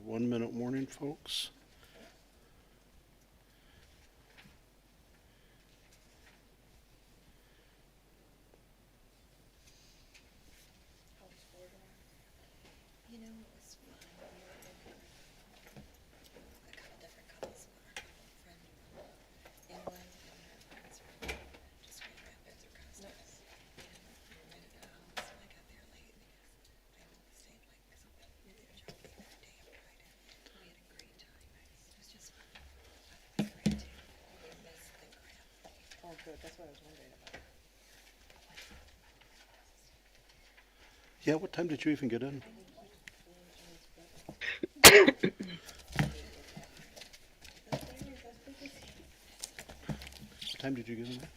1 minute warning, folks. You know, it was fun. A couple different couples. A friend from England and her friends from just Grand Rapids or Costa. And we rented a house and I got there late because I only stayed like something really a job that day on Friday. We had a great time. It was just fun. I was great too. We missed the crap. Oh, good. That's what I was wondering about. Yeah, what time did you even get in? What time did you get in there?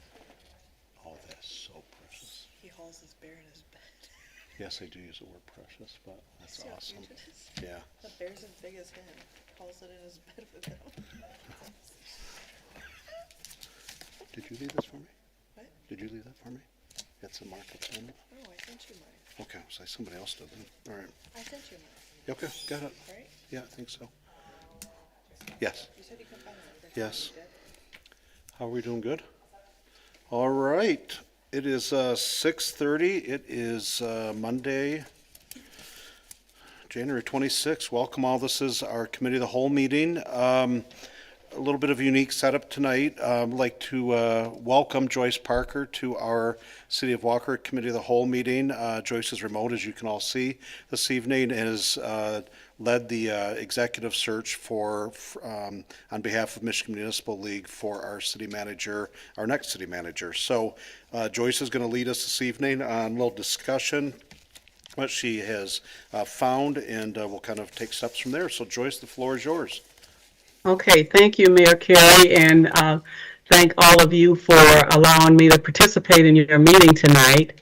Oh, that's so precious. He hauls his bear in his bed. Yes, I do use the word precious, but that's See how awesome. cute it is? Yeah. The bear's as big as him. Hauls it in his bed with him. Did you leave this for me? What? Did you leave that for me? It's a market on it. Oh, I sent you mine. Okay, so somebody else did then. All right. I sent you mine, Okay, got it. right? Yeah, I think so. Yes. You said you could find it. Yes. How are we doing? Good? All right. It is 6:30. It is Monday, January 26th. Welcome all. This is our Committee of the Whole meeting. A little bit of a unique setup tonight. I'd like to welcome Joyce Parker to our City of Walker Committee of the Whole meeting. Joyce is remote, as you can all see this evening, and has led the executive search for on behalf of Michigan Municipal League for our city manager, our next city manager. So Joyce is going to lead us this evening on a little discussion what she has found, and we'll kind of take steps from there. So Joyce, the floor is yours. Okay, thank you, Mayor Carey, and thank all of you for allowing me to participate in your meeting tonight.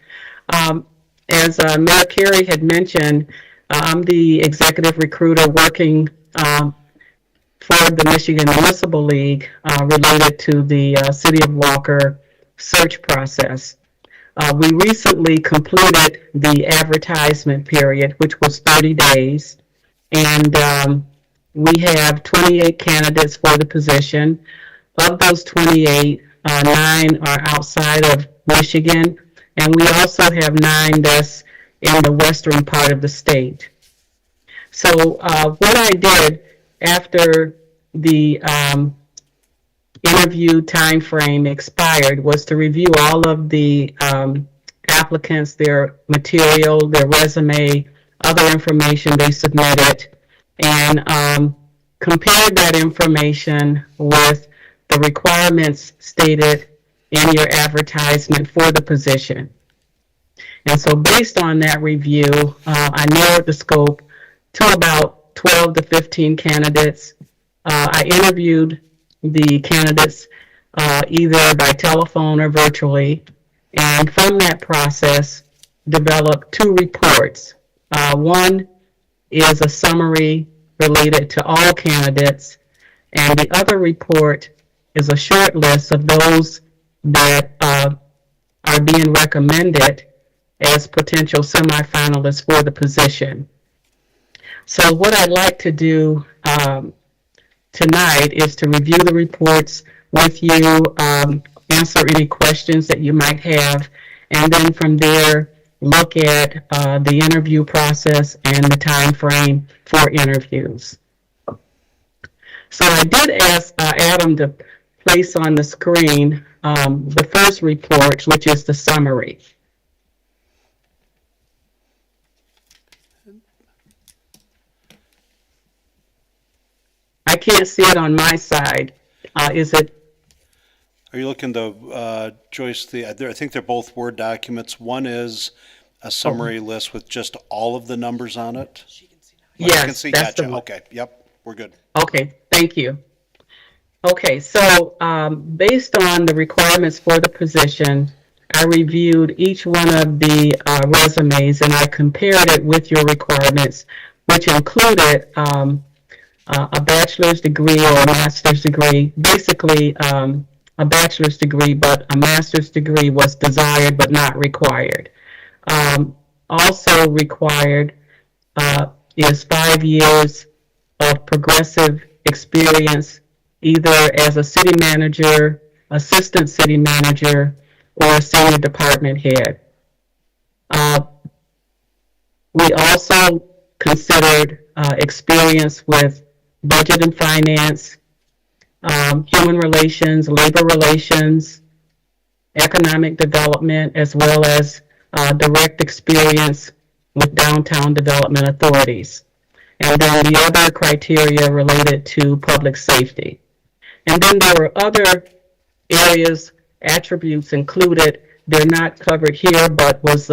As Mayor Carey had mentioned, I'm the executive recruiter working for the Michigan Municipal League related to the City of Walker search process. We recently completed the advertisement period, which was 30 days, and we have 28 candidates for the position. Of those 28, 9 are outside of Michigan, and we also have 9 that's in the western part of the state. So what I did after the interview time frame expired was to review all of the applicants, their material, their resume, other information they submitted, and compared that information with the requirements stated in your advertisement for the position. And so based on that review, I narrowed the scope to about 12 to 15 candidates. I interviewed the candidates either by telephone or virtually, and from that process developed 2 reports. One is a summary related to all candidates, and the other report is a short list of those that are being recommended as potential semifinalists for the position. So what I'd like to do tonight is to review the reports with you, answer any questions that you might have, and then from there look at the interview process and the time frame for interviews. So I did ask Adam to place on the screen the first report, which is the summary. I can't see it on my side. Is it? Are you looking to, Joyce, I think they're both Word documents. One is a summary list with just all of the numbers on it. She can see now. Oh, you can Yes, see? that's the Gotcha. one. Okay, yep, we're good. Okay, thank you. Okay, so based on the requirements for the position, I reviewed each one of the resumes and I compared it with your requirements, which included a bachelor's degree or a master's degree, basically a bachelor's degree, but a master's degree was desired but not required. Also required is 5 years of progressive experience, either as a city manager, assistant city manager, or a senior department head. We also considered experience with budget and finance, human relations, labor relations, economic development, as well as direct experience with downtown development authorities. And then the other criteria related to public safety. And then there were other areas, attributes included. They're not covered here, but was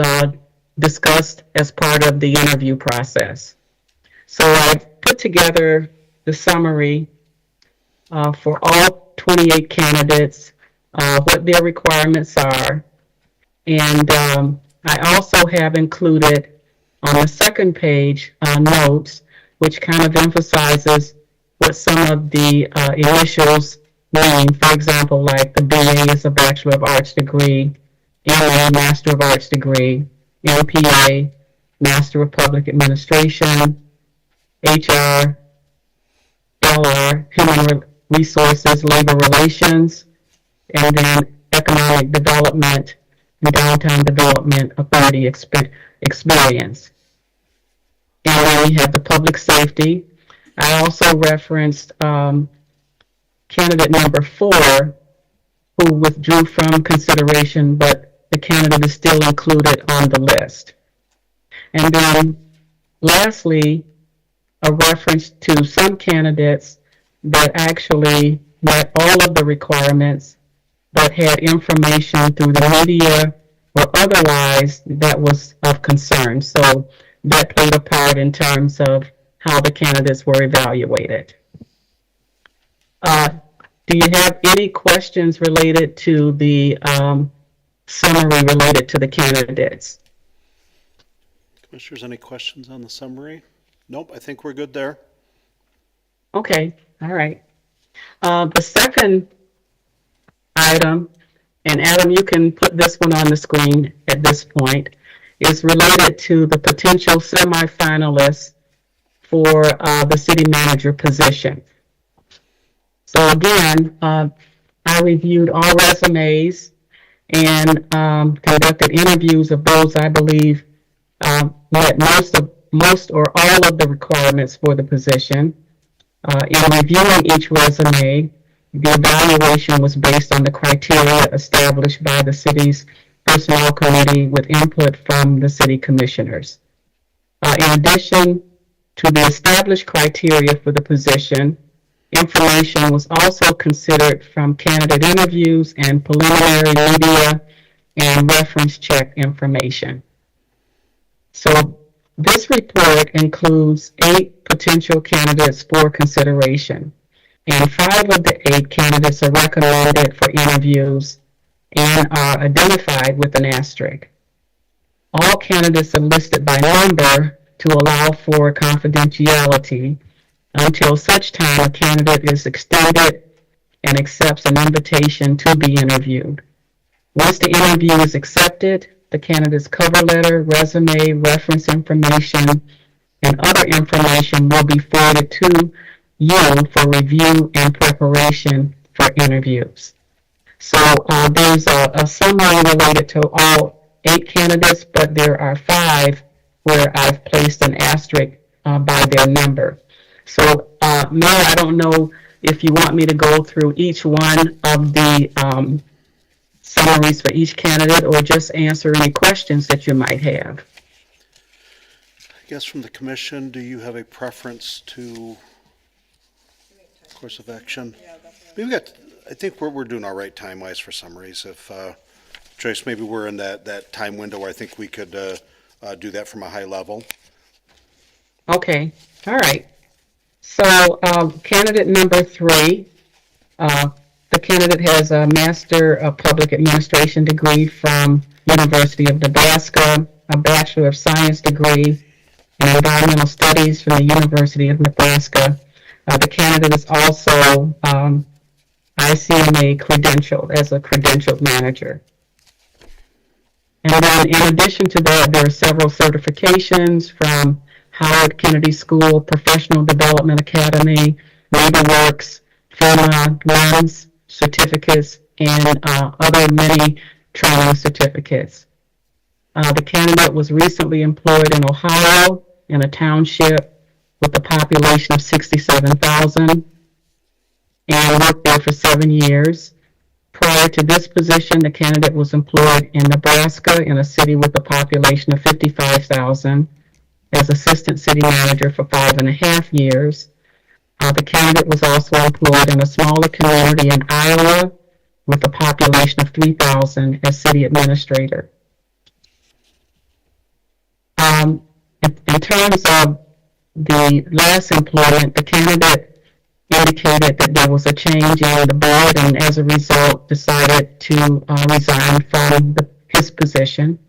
discussed as part of the interview process. So I put together the summary for all 28 candidates, what their requirements are. And I also have included on the second page notes, which kind of emphasizes what some of the initials mean. For example, like the BA is a Bachelor of Arts degree, MA, Master of Arts degree, MPA, Master of Public Administration, HR, LR, Human Resources, Labor Relations, and then Economic Development and Downtown Development Authority experience. And then we have the public safety. I also referenced candidate number 4, who withdrew from consideration, but the candidate is still included on the list. And then lastly, a reference to some candidates that actually met all of the requirements, but had information through the media or otherwise that was of concern. So that played a part in terms of how the candidates were evaluated. Do you have any questions related to the summary related to the candidates? Commissioners, any questions on the summary? Nope, I think we're good there. Okay, all right. The second item, and Adam, you can put this one on the screen at this point, is related to the potential semifinalists for the city manager position. So again, I reviewed all resumes and conducted interviews of those I believe met most or all of the requirements for the position. In reviewing each resume, the evaluation was based on the criteria established by the city's personnel committee with input from the city commissioners. In addition to the established criteria for the position, information was also considered from candidate interviews and preliminary media and reference check information. So this report includes 8 potential candidates for consideration, and 5 of the 8 candidates are recommended for interviews and are identified with an asterisk. All candidates are listed by number to allow for confidentiality until such time a candidate is extended and accepts an invitation to be interviewed. Once the interview is accepted, the candidate's cover letter, resume, reference information, and other information will be forwarded to you for review and preparation for interviews. So there's a summary related to all 8 candidates, but there are 5 where I've placed an asterisk by their number. So Mayor, I don't know if you want me to go through each one of the summaries for each candidate or just answer any questions that you might have. I guess from the commission, do you have a preference to course of action? Yeah, definitely. I think we're doing all right time-wise for summaries. If, Joyce, maybe we're in that time window where I think we could do that from a high level. Okay, all right. So candidate number 3, the candidate has a Master of Public Administration degree from University of Nebraska, a Bachelor of Science degree in Environmental Studies from the University of Nebraska. The candidate is also ICMA credentialed as a credentialed manager. And then in addition to that, there are several certifications from Howard Kennedy School, Professional Development Academy, NeighborWorks, FEMA, LENS certificates, and other many training certificates. The candidate was recently employed in Ohio in a township with a population of 67,000 and worked there for 7 years. Prior to this position, the candidate was employed in Nebraska in a city with a population of 55,000 as assistant city manager for 5.5 years. The candidate was also employed in a smaller community in Iowa with a population of 3,000 as city administrator. In terms of the last employment, the candidate indicated that there was a change in the board and as a result decided to resign from his position.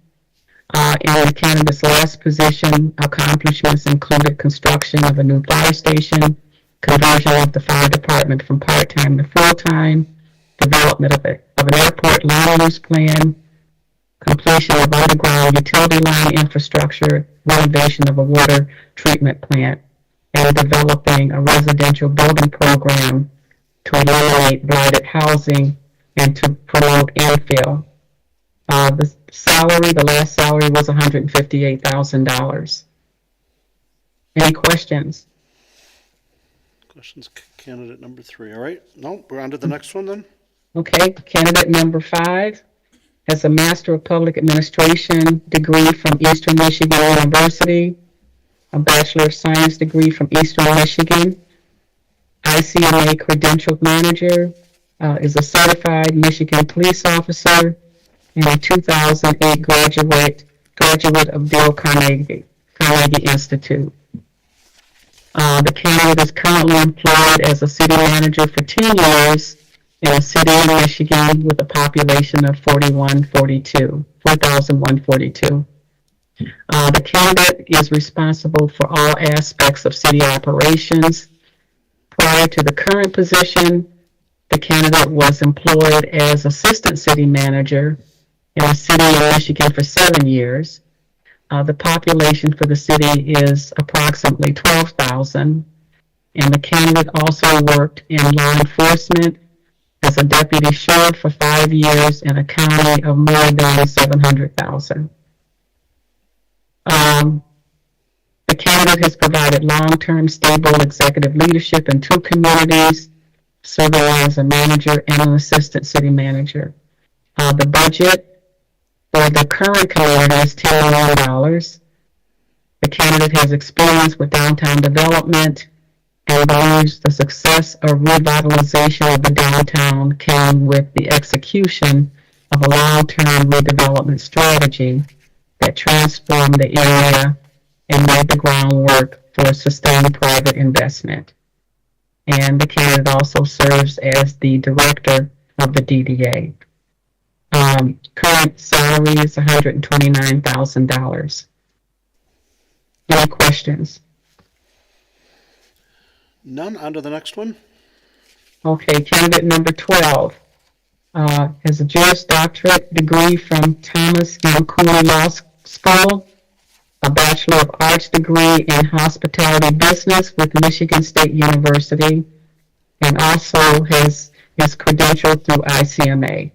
In the candidate's last position, accomplishments included construction of a new fire station, conversion of the fire department from part-time to full-time, development of an airport land use plan, completion of underground utility line infrastructure, renovation of a water treatment plant, and developing a residential building program to eliminate blighted housing and to promote infill. The last salary was $158,000. Any questions? Questions, candidate number 3. All right, no, we're on to the next one then. Okay, candidate number 5 has a Master of Public Administration degree from Eastern Michigan University, a Bachelor of Science degree from Eastern Michigan, ICMA credentialed manager, is a certified Michigan police officer, and a 2008 graduate of Dale Carnegie Institute. The candidate is currently employed as a city manager for 10 years in a city in Michigan with a population of 4,142. The candidate is responsible for all aspects of city operations. Prior to the current position, the candidate was employed as assistant city manager in a city in Michigan for 7 years. The population for the city is approximately 12,000, and the candidate also worked in law enforcement as a deputy sheriff for 5 years in a county of more than 700,000. The candidate has provided long-term stable executive leadership in 2 communities, serving as a manager and an assistant city manager. The budget for the current community is $10 million. The candidate has experience with downtown development and believes the success of revitalization of the downtown came with the execution of a long-term redevelopment strategy that transformed the area and laid the groundwork for sustained private investment. And the candidate also serves as the director of the DDA. Current salary is $129,000. Any questions? None. On to the next one. Okay, candidate number 12 has a Juris Doctorate degree from Thomas M. Cooley Law School, a Bachelor of Arts degree in Hospitality Business with Michigan State University, and also is credentialed through ICMA.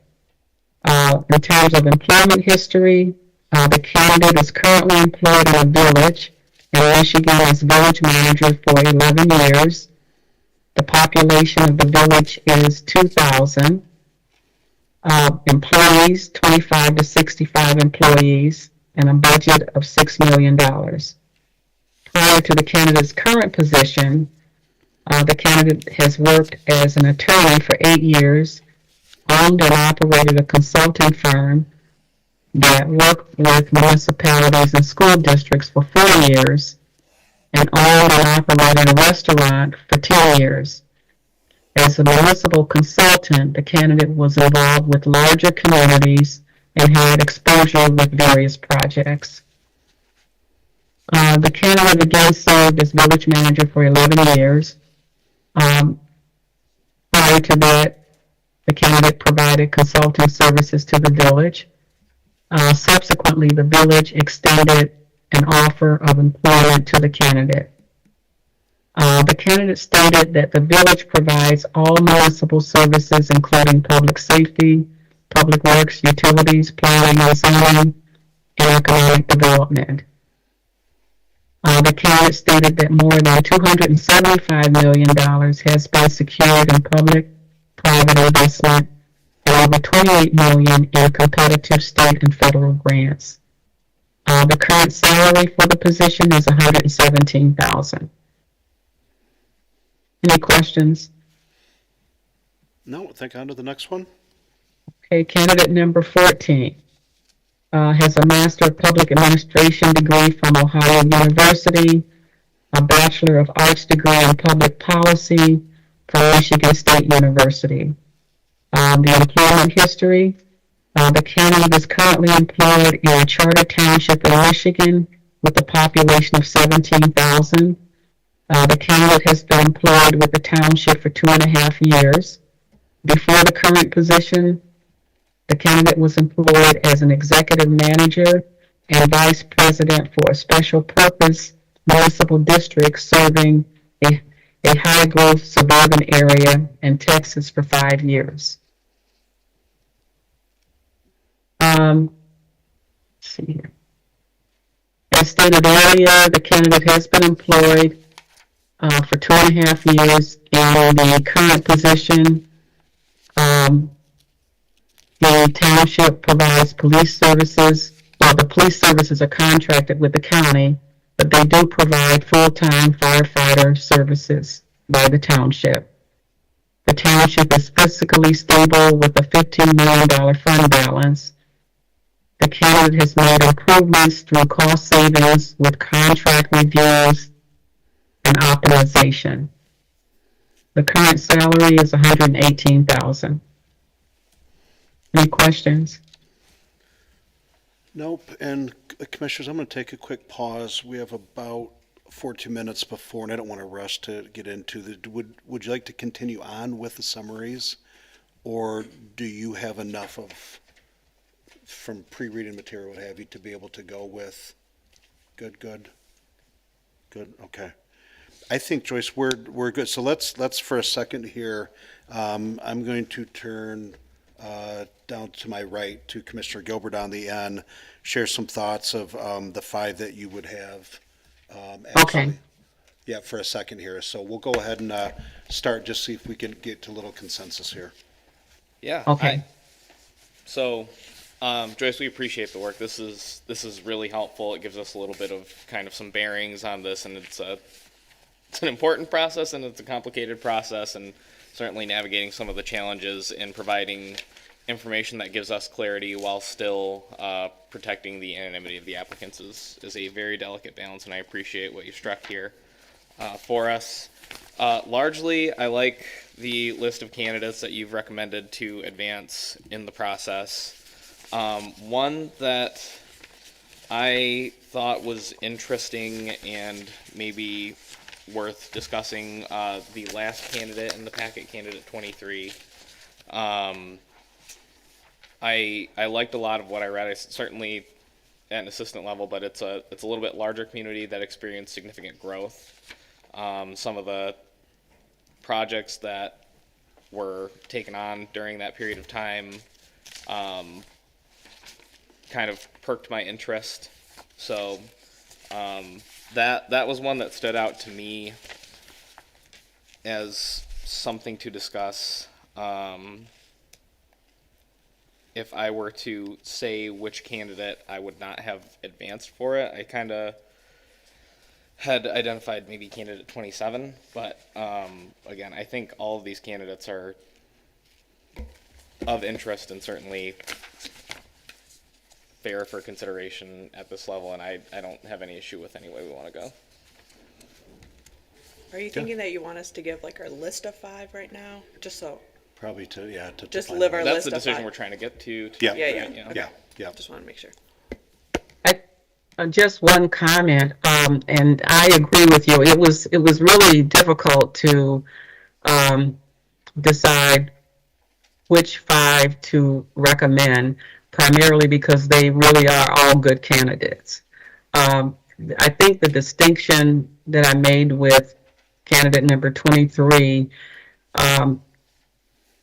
In terms of employment history, the candidate is currently employed in a village in Michigan as village manager for 11 years. The population of the village is 2,000. Employees, 25 to 65 employees, and a budget of $6 million. Prior to the candidate's current position, the candidate has worked as an attorney for 8 years, owned and operated a consulting firm that worked with municipalities and school districts for 4 years, and owned and operated a restaurant for 10 years. As a municipal consultant, the candidate was involved with larger communities and had exposure with various projects. The candidate again served as village manager for 11 years. Prior to that, the candidate provided consulting services to the village. Subsequently, the village extended an offer of employment to the candidate. The candidate stated that the village provides all municipal services, including public safety, public works, utilities, planning and zoning, and economic development. The candidate stated that more than $275 million has been secured in public-private investment and over $28 million in competitive state and federal grants. The current salary for the position is $117,000. Any questions? No, I think on to the next one. Okay, candidate number 14 has a Master of Public Administration degree from Ohio University, a Bachelor of Arts degree in Public Policy from Michigan State University. The employment history, the candidate is currently employed in a charter township in Michigan with a population of 17,000. The candidate has been employed with the township for 2.5 years. Before the current position, the candidate was employed as an executive manager and vice president for a special purpose municipal district serving a high-growth suburban area in Texas for 5 years. Let's see here. As stated earlier, the candidate has been employed for 2.5 years in the current position. The township provides police services. Well, the police services are contracted with the county, but they do provide full-time firefighter services by the township. The township is fiscally stable with a $15 million fund balance. The candidate has made improvements through cost savings with contract reviews and optimization. The current salary is $118,000. Any questions? Nope. And Commissioners, I'm going to take a quick pause. We have about 14 minutes before, and I don't want to rush to get into the, would you like to continue on with the summaries? Or do you have enough of, from pre-reading material, what have you, to be able to go with? Good, okay. I think, Joyce, we're good. So let's for a second here, I'm going to turn down to my right to Commissioner Gilbert on the end, share some thoughts of the 5 that you would have. Okay. Yeah, for a second here. So we'll go ahead and start, just see if we can get to a little consensus here. Yeah. Okay. So, Joyce, we appreciate the work. This is really helpful. It gives us a little bit of kind of some bearings on this, and it's an important process and it's a complicated process, and certainly navigating some of the challenges in providing information that gives us clarity while still protecting the anonymity of the applicants is a very delicate balance, and I appreciate what you struck here for us. Largely, I like the list of candidates that you've recommended to advance in the process. One that I thought was interesting and maybe worth discussing, the last candidate in the packet, candidate 23. I liked a lot of what I read. I certainly at an assistant level, but it's a little bit larger community that experienced significant growth. Some of the projects that were taken on during that period of time kind of perked my interest. So that was one that stood out to me as something to discuss. If I were to say which candidate I would not have advanced for it, I kind of had identified maybe candidate 27, but again, I think all of these candidates are of interest and certainly fair for consideration at this level, and I don't have any issue with any way we want to go. Are you thinking that you want us to give like our list of 5 right now? Just so, Probably to Just find live out. our That's list the of decision 5. we're trying to get to. Yeah. Yeah. Yeah. Yeah. just want to make sure. Just one comment, and I agree with you. It was really difficult to decide which 5 to recommend, primarily because they really are all good candidates. I think the distinction that I made with candidate number 23, um,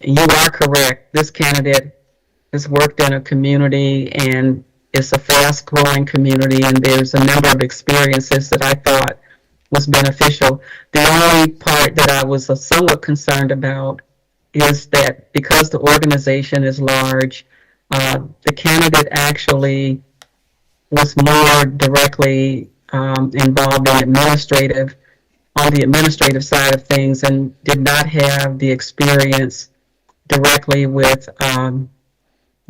you are correct. This candidate has worked in a community and it's a fast growing community, and there's a number of experiences that I thought was beneficial. The only part that I was somewhat concerned about is that because the organization is large, the candidate actually was more directly involved in on the administrative side of things, and did not have the experience directly with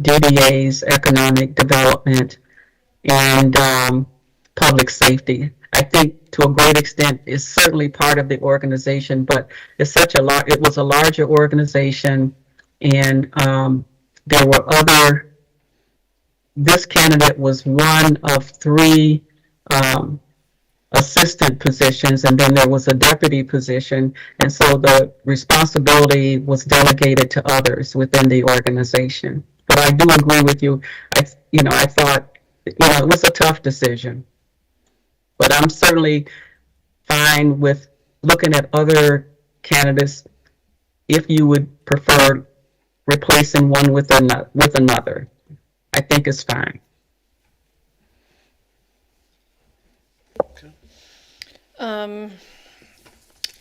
DDA's economic development and public safety. I think to a great extent is certainly part of the organization, but it was a larger organization, and there were this candidate was one of three um, assistant positions, and then there was a deputy position, and so the responsibility was delegated to others within the organization. But I do agree with you. I thought, it was a tough decision, but I'm certainly fine with looking at other candidates if you would prefer replacing one with another. I think it's fine.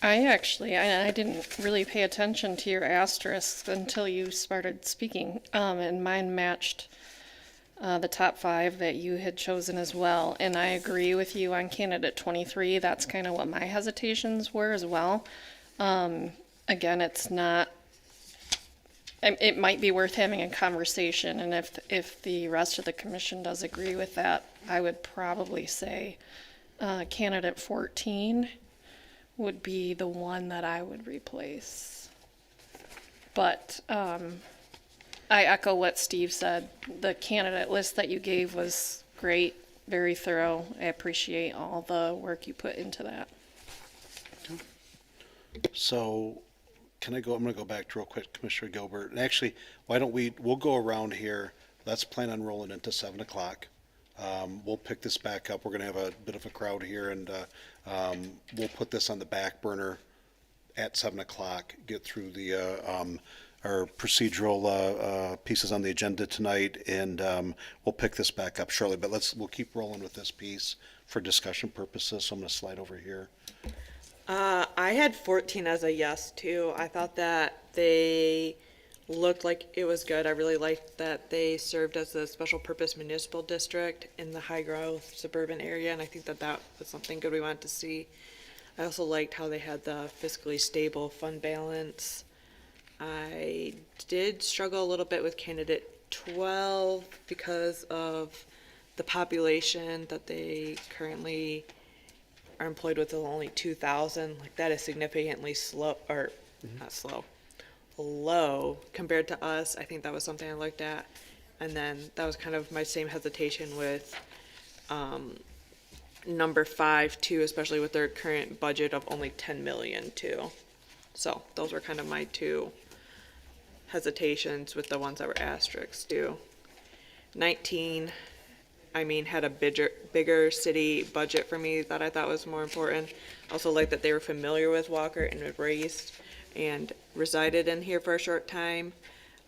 I didn't really pay attention to your asterisks until you started speaking, and mine matched the top 5 that you had chosen as well. And I agree with you on candidate 23. That's kind of what my hesitations were as well. Again, it's not. It might be worth having a conversation, and if the rest of the commission does agree with that, I would probably say candidate 14 would be the one that I would replace. But I echo what Steve said. The candidate list that you gave was great, very thorough. I appreciate all the work you put into that. So, I'm going to go back real quick, Commissioner Gilbert. And actually, we'll go around here. Let's plan on rolling into 7 o'clock. We'll pick this back up. We're going to have a bit of a crowd here, and we'll put this on the back burner at 7 o'clock, get through our procedural pieces on the agenda tonight, and we'll pick this back up shortly. But we'll keep rolling with this piece for discussion purposes. So I'm going to slide over here. I had 14 as a yes too. I thought that they looked like it was good. I really liked that they served as a special purpose municipal district in the high growth suburban area, and I think that was something good we wanted to see. I also liked how they had the fiscally stable fund balance. I did struggle a little bit with candidate 12 because of the population that they currently are employed with only 2,000. Like, that is significantly low compared to us. I think that was something I looked at. And then that was kind of my same hesitation with number 5 too, especially with their current budget of only 10 million too. So those were kind of my two hesitations with the ones that were asterisks too. 19, had a bigger city budget for me that I thought was more important. Also like that they were familiar with Walker and had raised and resided in here for a short time.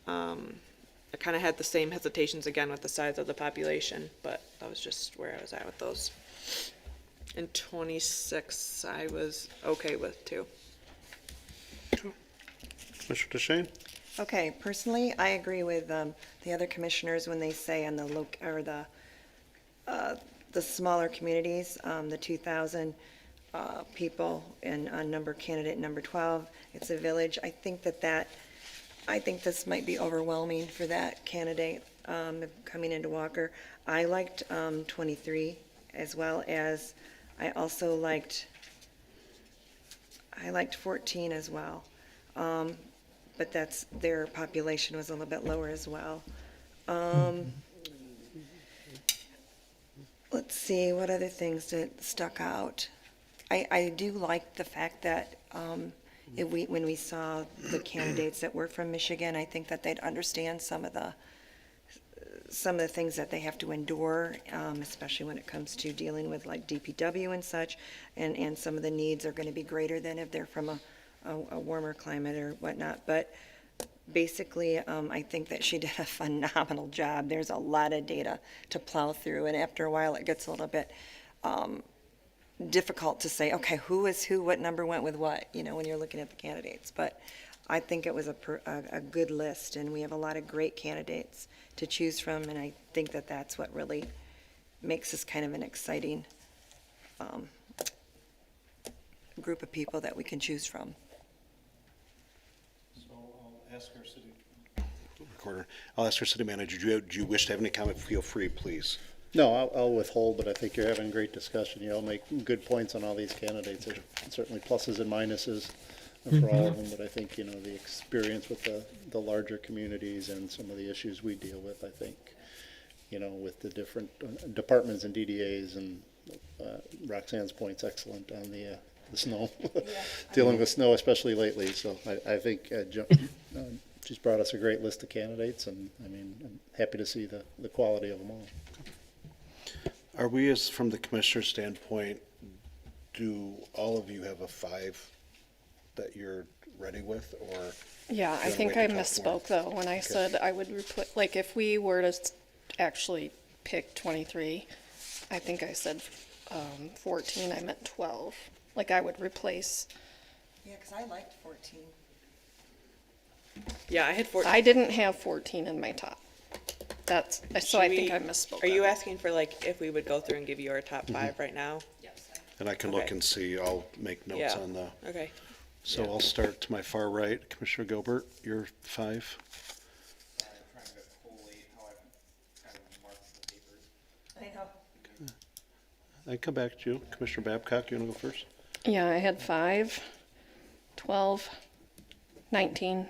I kind of had the same hesitations again with the size of the population, but that was just where I was at with those. And 26 I was okay with too. Commissioner DeShane? Okay, personally, I agree with the other commissioners when they say on the smaller communities, the 2,000 people, and on candidate number 12, it's a village. I think this might be overwhelming for that candidate coming into Walker. I liked 23 as well as I also liked 14 as well. But their population was a little bit lower as well. Let's see, what other things stuck out? I do like the fact that when we saw the candidates that were from Michigan, I think that they'd understand some of some of the things that they have to endure, especially when it comes to dealing with like DPW and such, and some of the needs are going to be greater than if they're from a warmer climate or whatnot. But basically, I think that she did a phenomenal job. There's a lot of data to plow through, and after a while, it gets a little bit difficult to say, okay, who is who, what number went with what, when you're looking at the candidates. But I think it was a good list, and we have a lot of great candidates to choose from, and I think that that's what really makes this kind of an exciting group of people that we can choose from. So I'll ask our city recorder, I'll ask our city manager, do you wish to have any comment? Feel free, please. No, I'll withhold, but I think you're having a great discussion. You all make good points on all these candidates. There's certainly pluses and minuses for all of them, but I think, the experience with the larger communities and some of the issues we deal with, I think, with the different departments and DDAs, and Roxanne's point's excellent on the snow, dealing with snow, especially lately. So I think she's brought us a great list of candidates, and I'm happy to see the quality of them all. Are we, as from the commissioner's standpoint, do all of you have a 5 that you're ready with, or? Yeah, I gonna think wait I to talk more? misspoke though, when I said I would like, if we were to actually pick 23, I think I said 14, I meant 12. Like, I would replace, Yeah, because I liked 14. Yeah, I had 14. I didn't have 14 in my top. So I Should think we- I misspoke. Are you on that. asking for like if we would go through and give you our top 5 right now? And I can look Okay. and see, I'll make notes Yeah. on the, Okay. so I'll start to my far right. Commissioner Gilbert, you're 5. I'm trying to collate how I've kind of marked the papers. I know. I come back to you. Commissioner Babcock, you want to go first? Yeah, I had 5, 12, 19,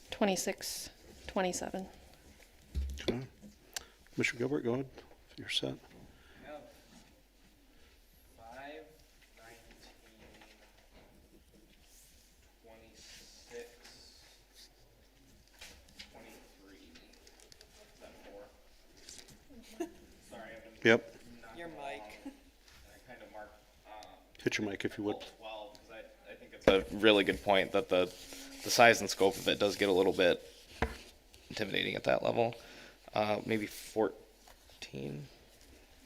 26, 27. Okay. Commissioner Gilbert, go ahead. You're set. I have 5, 19, 26, 23. Is that 4? Sorry, I've been. Yep. Your mic. I kind of marked, Hit your mic if you would. 12, because I think it's a really good point that the size and scope of it does get a little bit intimidating at that level. Maybe 14.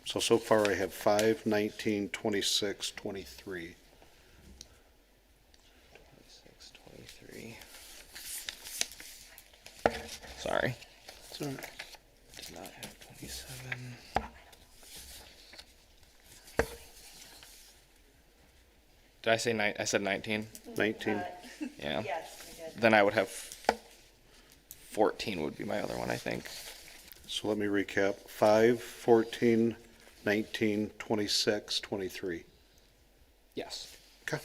So far I have 5, 19, 26, 23. 26, 23. Sorry. It's all right. Did not have 27. Did I say I said 19? 19. Yeah. Yes, we did. Then I would have 14 would be my other one, I think. So let me recap. 5, 14, 19, 26, 23. Yes. Okay.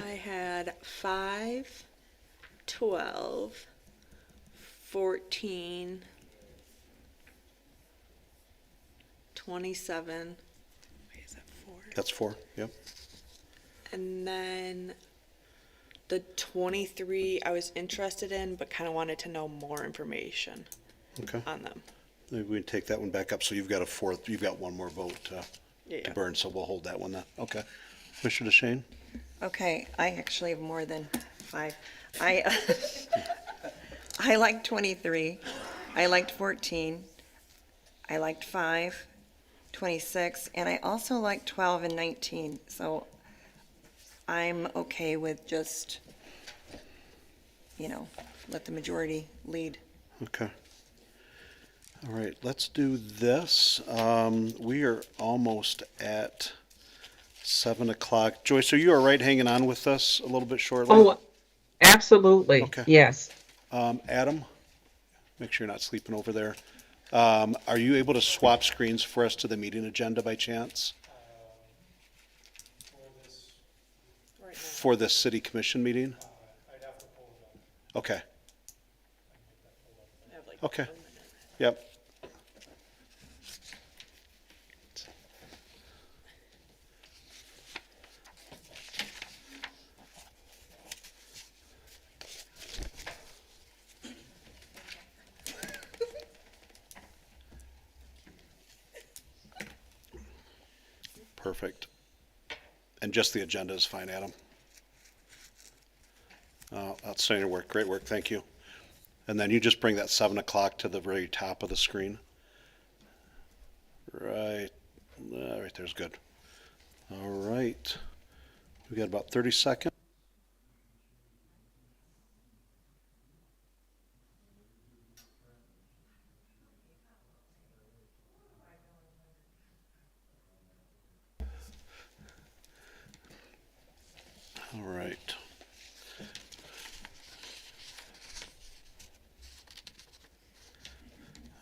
I had 5, 12, 14, 27. Wait, is that 4? That's 4. Yep. And then the 23 I was interested in, but kind of wanted to know more information Okay. on them. Maybe we can take that one back up. So you've got a 4th, you've got one more vote to Yeah. burn, so we'll hold that one then. Okay. Commissioner DeShane? Okay, I actually have more than 5. I liked 23. I liked 14. I liked 5, 26, and I also liked 12 and 19. So I'm okay with just, let the majority lead. Okay. All right, let's do this. We are almost at 7 o'clock. Joyce, are you all right hanging on with us a little bit shortly? Oh, absolutely. Okay. Yes. Adam, make sure you're not sleeping over there. Are you able to swap screens for us to the meeting agenda by chance? For this city commission meeting? Okay. Okay. Yep. Perfect. And just the agenda is fine, Adam. Outstanding work, great work, thank you. And then you just bring that 7 o'clock to the very top of the screen. Right, right there's good. All right, we got about 30 seconds. All right.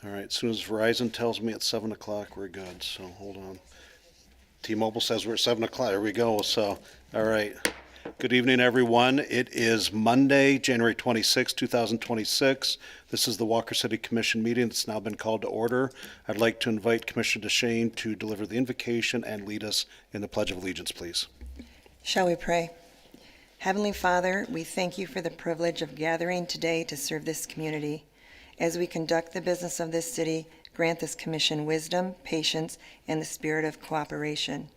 All right, as soon as Verizon tells me it's 7 o'clock, we're good, so hold on. T-Mobile says we're at 7 o'clock, there we go, so, all right. Good evening, everyone. It is Monday, January 26, 2026. This is the Walker City Commission meeting. It's now been called to order. I'd like to invite Commissioner DeShane to deliver the invocation and lead us in the Pledge of Allegiance, please. Shall we pray? Heavenly Father, we thank you for the privilege of gathering today to serve this community. As we conduct the business of this city, grant this commission wisdom, patience, and the spirit of cooperation.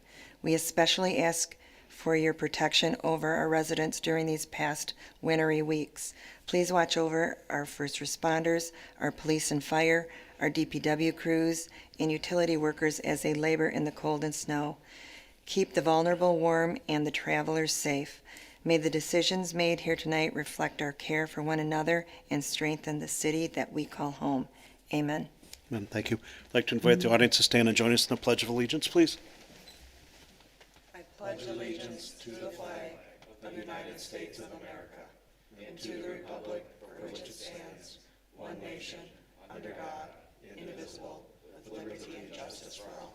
We especially ask for your protection over our residents during these past wintry weeks. Please watch over our first responders, our police and fire, our DPW crews, and utility workers as they labor in the cold and snow. Keep the vulnerable warm and the travelers safe. May the decisions made here tonight reflect our care for one another and strengthen the city that we call home. Amen. Amen. Thank you. I'd like to invite the audience to stand and join us in the Pledge of Allegiance, please. I pledge allegiance to the flag of the United States of America and to the republic for which it stands, one nation, under God, indivisible, with liberty and justice for all.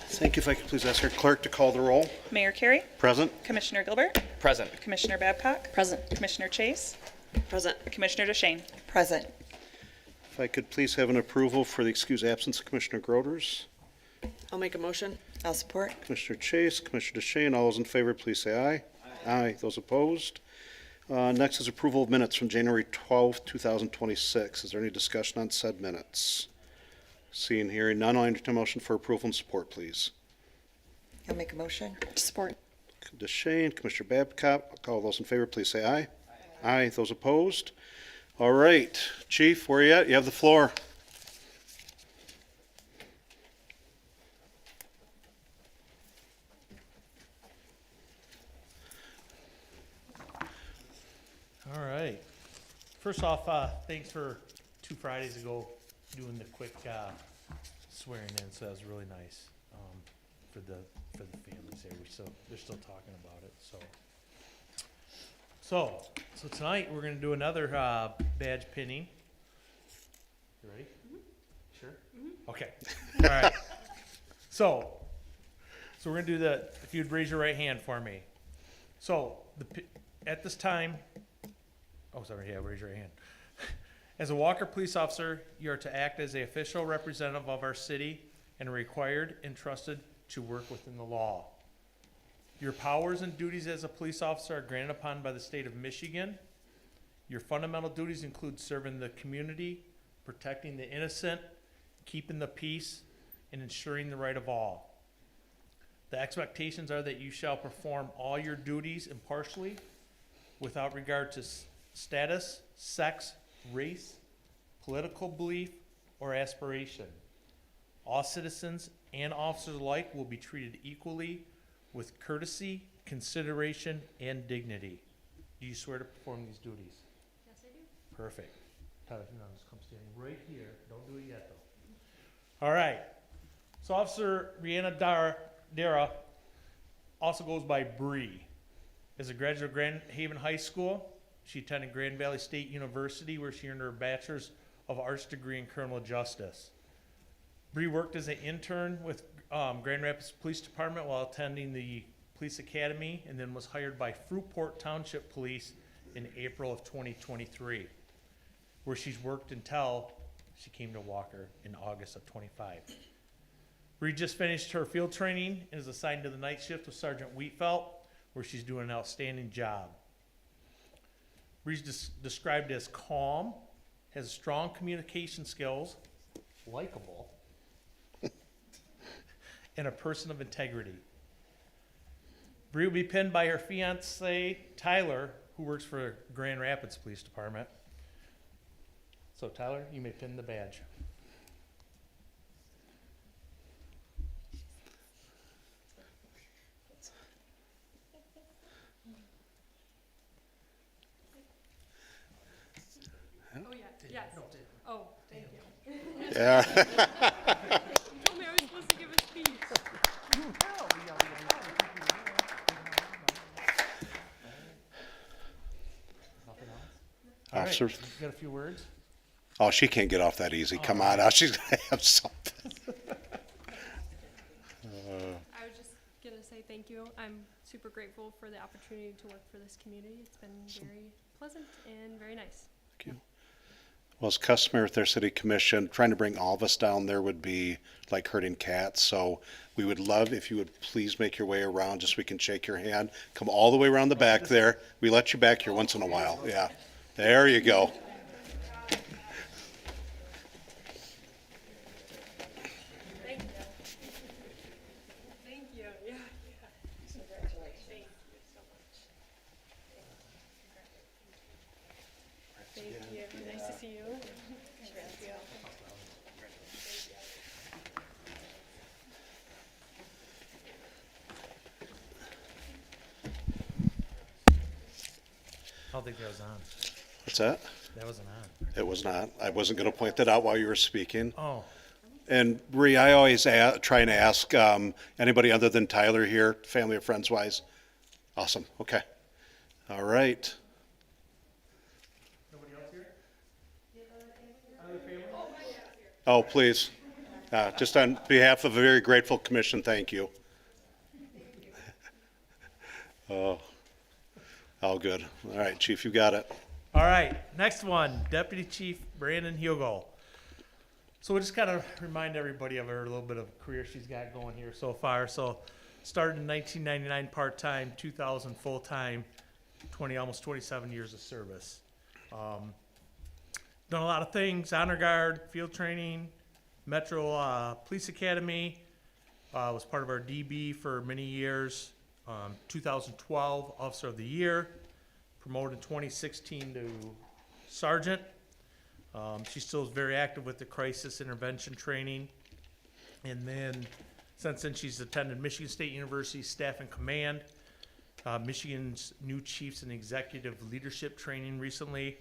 Thank you. If I could please ask our clerk to call the roll. Mayor Carey, Present. Commissioner Gilbert, Present. Commissioner Babcock, Present. Commissioner Chase, Present. Commissioner DeShane. Present. If I could please have an approval for the excused absence of Commissioner Grooters. I'll make a motion. I'll support. Commissioner Chase, Commissioner DeShane, all those in favor, please say aye. Aye. Those opposed? Next is approval of minutes from January 12th, 2026. Is there any discussion on said minutes? Seeing, hearing none, I'll entertain a motion for approval and support, please. I'll make a motion. Support. DeShane, Commissioner Babcock, all those in favor, please say aye. Aye. Those opposed? All right. Chief, where are you at? You have the floor. All right. First off, thanks for 2 Fridays ago doing the quick swearing in. So that was really nice for the families there. They're still talking about it. So tonight we're gonna do another badge pinning. You ready? Sure. Okay. All right. So we're gonna do if you'd raise your right hand for me. So at this time. Oh, sorry, yeah, raise your hand. As a Walker police officer, you are to act as the official representative of our city and are required and trusted to work within the law. Your powers and duties as a police officer are granted upon by the state of Michigan. Your fundamental duties include serving the community, protecting the innocent, keeping the peace, and ensuring the right of all. The expectations are that you shall perform all your duties impartially, without regard to status, sex, race, political belief, or aspiration. All citizens and officers alike will be treated equally with courtesy, consideration, and dignity. Do you swear to perform these duties? Yes, I do. Perfect. Tyler, just come standing right here. Don't do it yet, though. All right. So Officer Rihanna Dara also goes by Bree. As a graduate of Grand Haven High School, she attended Grand Valley State University, where she earned her Bachelor's of Arts degree in Criminal Justice. Bree worked as an intern with Grand Rapids Police Department while attending the Police Academy, and then was hired by Fruitport Township Police in April of 2023, where she's worked until she came to Walker in August of 25. Bree just finished her field training and is assigned to the night shift with Sergeant Wheatfeld, where she's doing an outstanding job. Bree's described as calm, has strong communication skills, likable, and a person of integrity. Bree will be pinned by her fiance, Tyler, who works for Grand Rapids Police Department. So Tyler, you may pin the badge. Oh, yeah, yes. Oh, thank you. Yeah. Told me I was supposed to give a speech. Nothing else? All right, Officer. you got a few words? Oh, she can't get off that easy. Come on, now she's gonna have something. I was just gonna say thank you. I'm super grateful for the opportunity to work for this community. It's been very pleasant and very nice. Well, as customary with their city commission, trying to bring all of us down there would be like herding cats. So we would love if you would please make your way around, just so we can shake your hand. Come all the way around the back there. We let you back here once in a while. Yeah. There you go. Thank you. Yeah. Thank you. Nice to see you. I don't think that was on. What's that? That wasn't on. It was not. I wasn't going to point that out while you were speaking. Oh, And Bree, I always try and ask anybody other than Tyler here, family or friends wise. Awesome. Okay. All right. nobody else here? Oh, please. Just on behalf of a very grateful commission, thank you. Oh, all good. All right, Chief, you got it. All right, next one, Deputy Chief Brandon Hugo. So we'll just kind of remind everybody of her little bit of career she's got going here so far. So started in 1999 part-time, 2000 full-time, almost 27 years of service. Done a lot of things, honor guard, field training, Metro Police Academy, was part of our DB for many years. 2012 Officer of the Year, promoted in 2016 to Sergeant. She still is very active with the crisis intervention training. And then, since then, she's attended Michigan State University Staff and Command, Michigan's new Chiefs and Executive Leadership Training recently,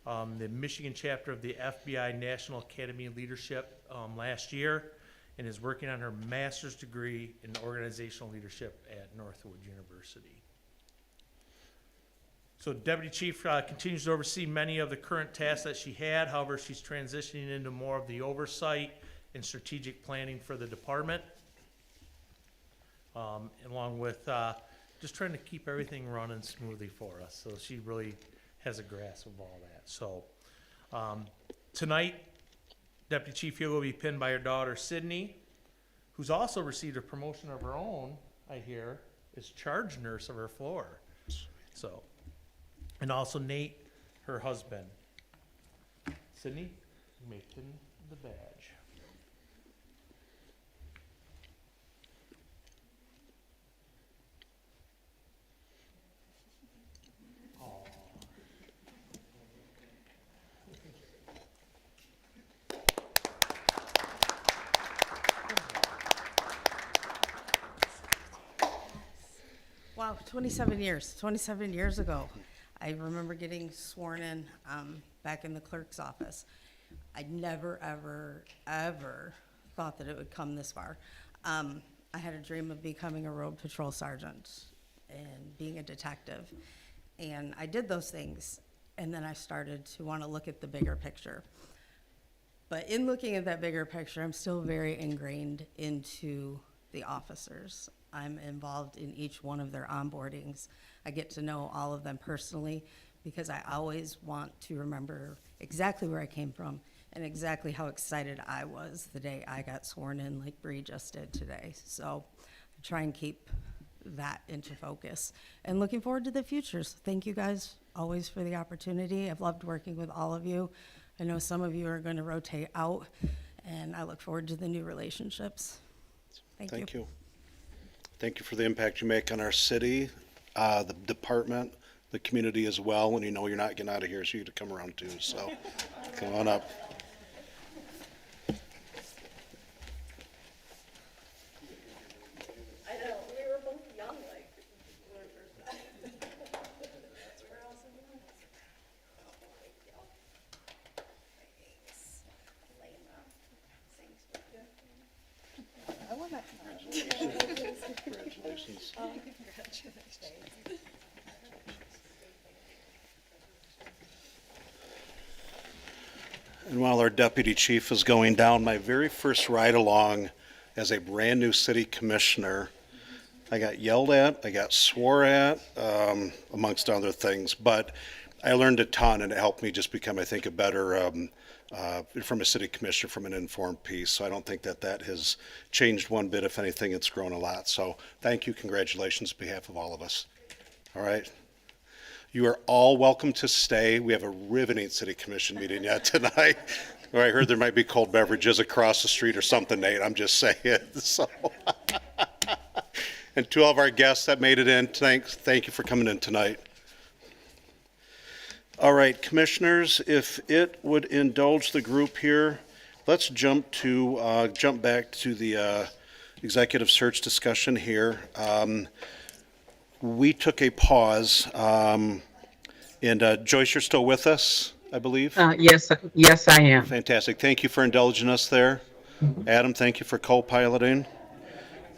the Michigan chapter of the FBI National Academy of Leadership last year, and is working on her master's degree in organizational leadership at Northwood University. So Deputy Chief continues to oversee many of the current tasks that she had. However, she's transitioning into more of the oversight and strategic planning for the department, along with just trying to keep everything running smoothly for us. So she really has a grasp of all that. So tonight, Deputy Chief Hugo will be pinned by her daughter, Sydney, who's also received a promotion of her own, I hear, is charge nurse of her floor. So, and also Nate, her husband. Sydney, you may pin the badge. Wow, 27 years ago. I remember getting sworn in back in the clerk's office. I never, ever thought that it would come this far. I had a dream of becoming a road patrol sergeant and being a detective. And I did those things, and then I started to want to look at the bigger picture. But in looking at that bigger picture, I'm still very ingrained into the officers. I'm involved in each one of their onboardings. I get to know all of them personally because I always want to remember exactly where I came from and exactly how excited I was the day I got sworn in, like Bree just did today. So I try and keep that into focus and looking forward to the future. So thank you guys always for the opportunity. I've loved working with all of you. I know some of you are going to rotate out, and I look forward to the new relationships. Thank you. Thank you for the impact you make on our city, the department, the community as well. And you know you're not getting out of here, so you get to come around too. So come on up. Congratulations. And while our deputy chief is going down, my very first ride along as a brand new city commissioner, I got yelled at, I got swore at, amongst other things, but I learned a ton and it helped me just become, I think, a better, from a city commissioner, from an informed piece. So I don't think that that has changed one bit. If anything, it's grown a lot. So thank you, congratulations on behalf of all of us. All right. You are all welcome to stay. We have a riveting city commission meeting yet tonight. Or I heard there might be cold beverages across the street or something, Nate. I'm just saying. So, and to all of our guests that made it in, thank you for coming in tonight. All right, commissioners, if it would indulge the group here, let's jump back to the executive search discussion here. We took a pause, and Joyce, you're still with us, I believe? Yes, I am. Fantastic. Thank you for indulging us there. Adam, thank you for co-piloting.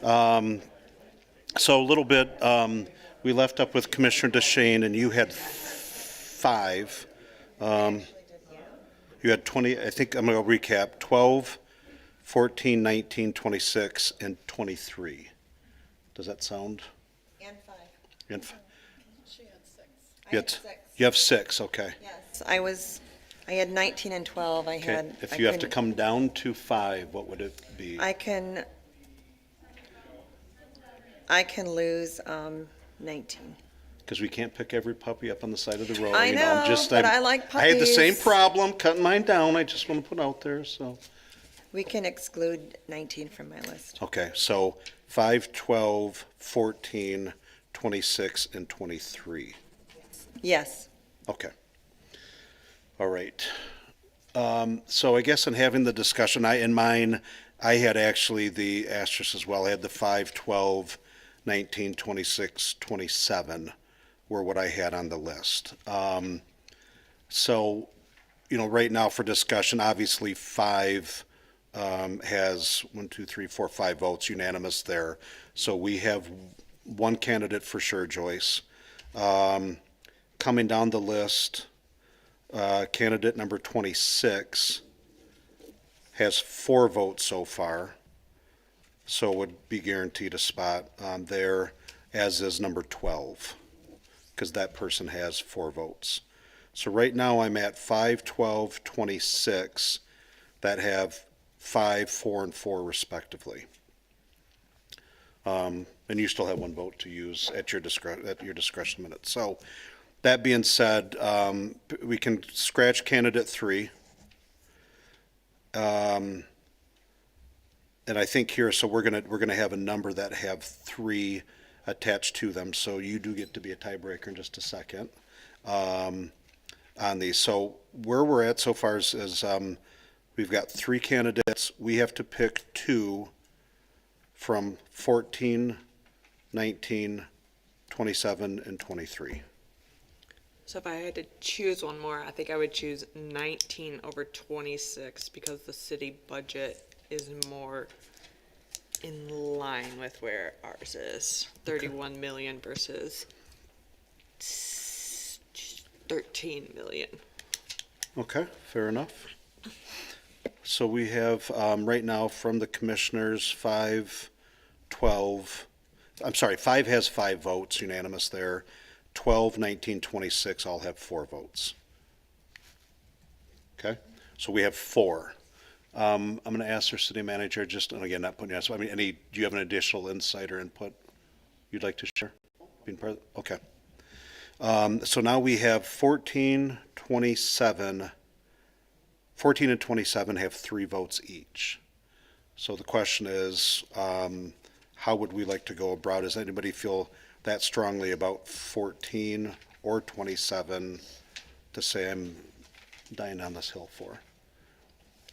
So a little bit, we left up with Commissioner DeShane, and you had 5. You had 20, I think I'm going to recap, 12, 14, 19, 26, and 23. Does that sound? And 5. And She had 6. You had- You have 6, okay. Yes, I had 19 and 12. Okay. If you have to come down to 5, what would it be? I can lose 19. Because we can't pick every puppy up on the side of the road. I You know, but I like I had the same puppies. problem cutting mine down. I just want to put out there, so. We can exclude 19 from my list. Okay, so 5, 12, 14, 26, and 23. Yes. Okay. All right. So I guess in having the discussion, in mine, I had actually the asterisk as well. I had the 5, 12, 19, 26, 27 were what I had on the list. So, right now for discussion, obviously 5 has 1, 2, 3, 4, 5 votes unanimous there. So we have one candidate for sure, Joyce. Coming down the list, candidate number 26 has 4 votes so far, so would be guaranteed a spot there, as is number 12, because that person has 4 votes. So right now I'm at 5, 12, 26 that have 5, 4, and 4 respectively. And you still have 1 vote to use at your discretion minute. So that being said, we can scratch candidate 3. And I think here, so we're gonna have a number that have 3 attached to them. So you do get to be a tiebreaker in just a second on these. So where we're at so far is we've got 3 candidates. We have to pick 2 from 14, 19, 27, and 23. So if I had to choose one more, I think I would choose 19 over 26 because the city budget is more in line with where ours is. 31 million versus 13 million. Okay, fair enough. So we have, right now from the commissioners, 5, 12, I'm sorry, 5 has 5 votes unanimous there. 12, 19, 26 all have 4 votes. Okay, so we have 4. I'm going to ask our city manager, just, and again, not putting you on, so do you have an additional insight or input you'd like to share? Being part of, okay. So now we have 14, 27, 14 and 27 have 3 votes each. So the question is, how would we like to go about? Does anybody feel that strongly about 14 or 27 to say I'm dying on this hill for?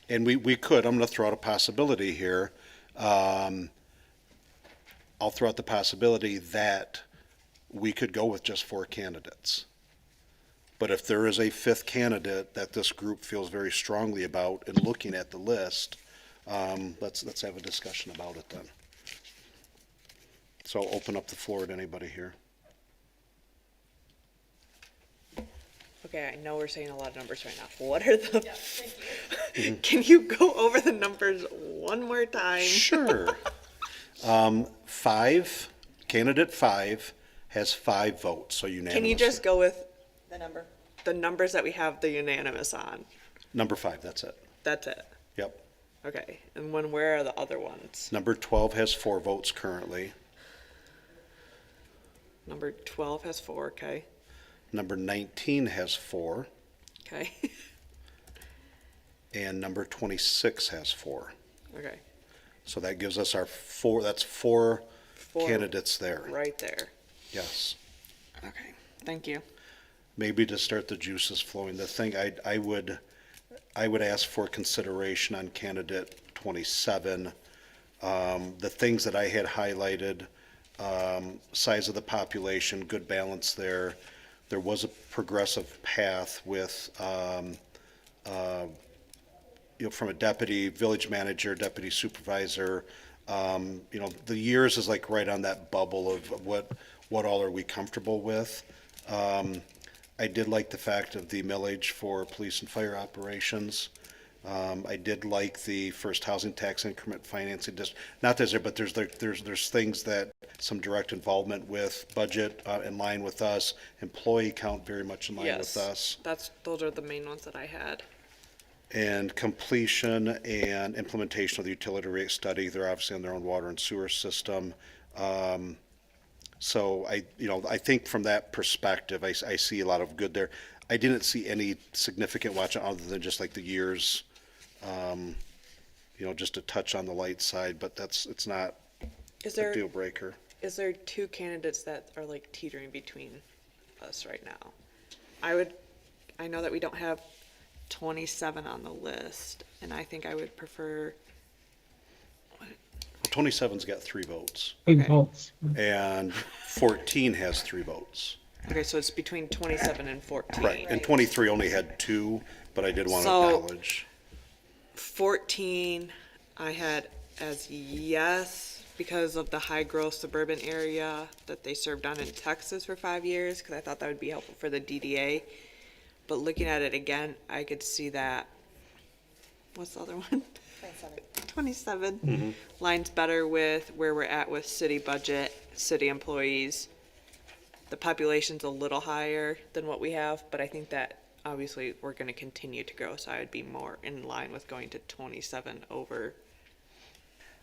And we could, I'm going to throw out a possibility here. I'll throw out the possibility that we could go with just 4 candidates. But if there is a 5th candidate that this group feels very strongly about in looking at the list, let's have a discussion about it then. So I'll open up the floor to anybody here. Okay, I know we're saying a lot of numbers right now. What are the? Can you go over the numbers one more time? Sure. 5, candidate 5 has 5 votes, so unanimous. Can you just go with The number. the numbers that we have the unanimous on? Number 5, that's it. That's it. Yep. Okay, and where are the other ones? Number 12 has 4 votes currently. Number 12 has 4, okay, Number 19 has 4, okay, and number 26 has 4. okay. So that gives us our 4, that's 4 4 candidates there. right there. Yes. Okay, thank you. Maybe to start the juices flowing, the thing I would ask for consideration on candidate 27. The things that I had highlighted, size of the population, good balance there. There was a progressive path with, from a deputy, village manager, deputy supervisor. The years is like right on that bubble of what all are we comfortable with. I did like the fact of the millage for police and fire operations. I did like the first housing tax increment financing, just not that there, but there's things that some direct involvement with budget in line with us, employee count very much in line with us, Those are the main ones that I had. and completion and implementation of the utility rate study. They're obviously on their own water and sewer system. So I think from that perspective, I see a lot of good there. I didn't see any significant watch other than just like the years, just a touch on the light side, but it's not Is a there, deal breaker. is there 2 candidates that are like teetering between us right now? I know that we don't have 27 on the list, and I think I would prefer, 27's got 3 votes, 3 Okay. votes. and 14 has 3 votes. okay, so it's between 27 and 14. Right, and 23 only had 2, but I did want to So- acknowledge. 14, I had as yes, because of the high growth suburban area that they served on in Texas for 5 years, because I thought that would be helpful for the DDA. But looking at it again, I could see that, what's the other one? 27 lines better with where we're at with city budget, city employees. The population's a little higher than what we have, but I think that obviously we're going to continue to grow, so I would be more in line with going to 27 over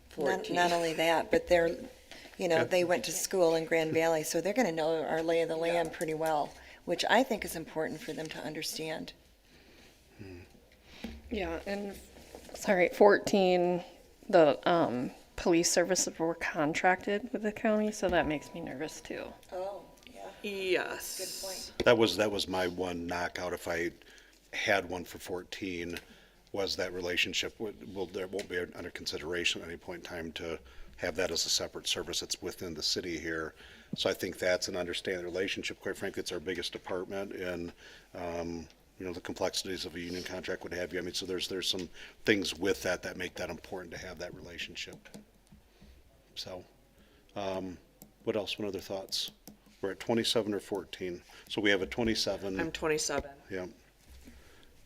14. Not only that, but they went to school in Grand Valley, so they're gonna know our lay of the land pretty well, which I think is important for them to understand. Yeah, and, 14, the police services were contracted with the county, so that makes me nervous too. Oh, yeah. Yes. Good point. That was my one knockout, if I had one for 14, was that relationship, there won't be under consideration at any point in time to have that as a separate service that's within the city here. So I think that's an understanding relationship. Quite frankly, it's our biggest department, and, the complexities of a union contract, what have you. I mean, so there's some things with that make that important to have that relationship. So, what else? What other thoughts? We're at 27 or 14. So we have a 27. I'm 27. Yeah.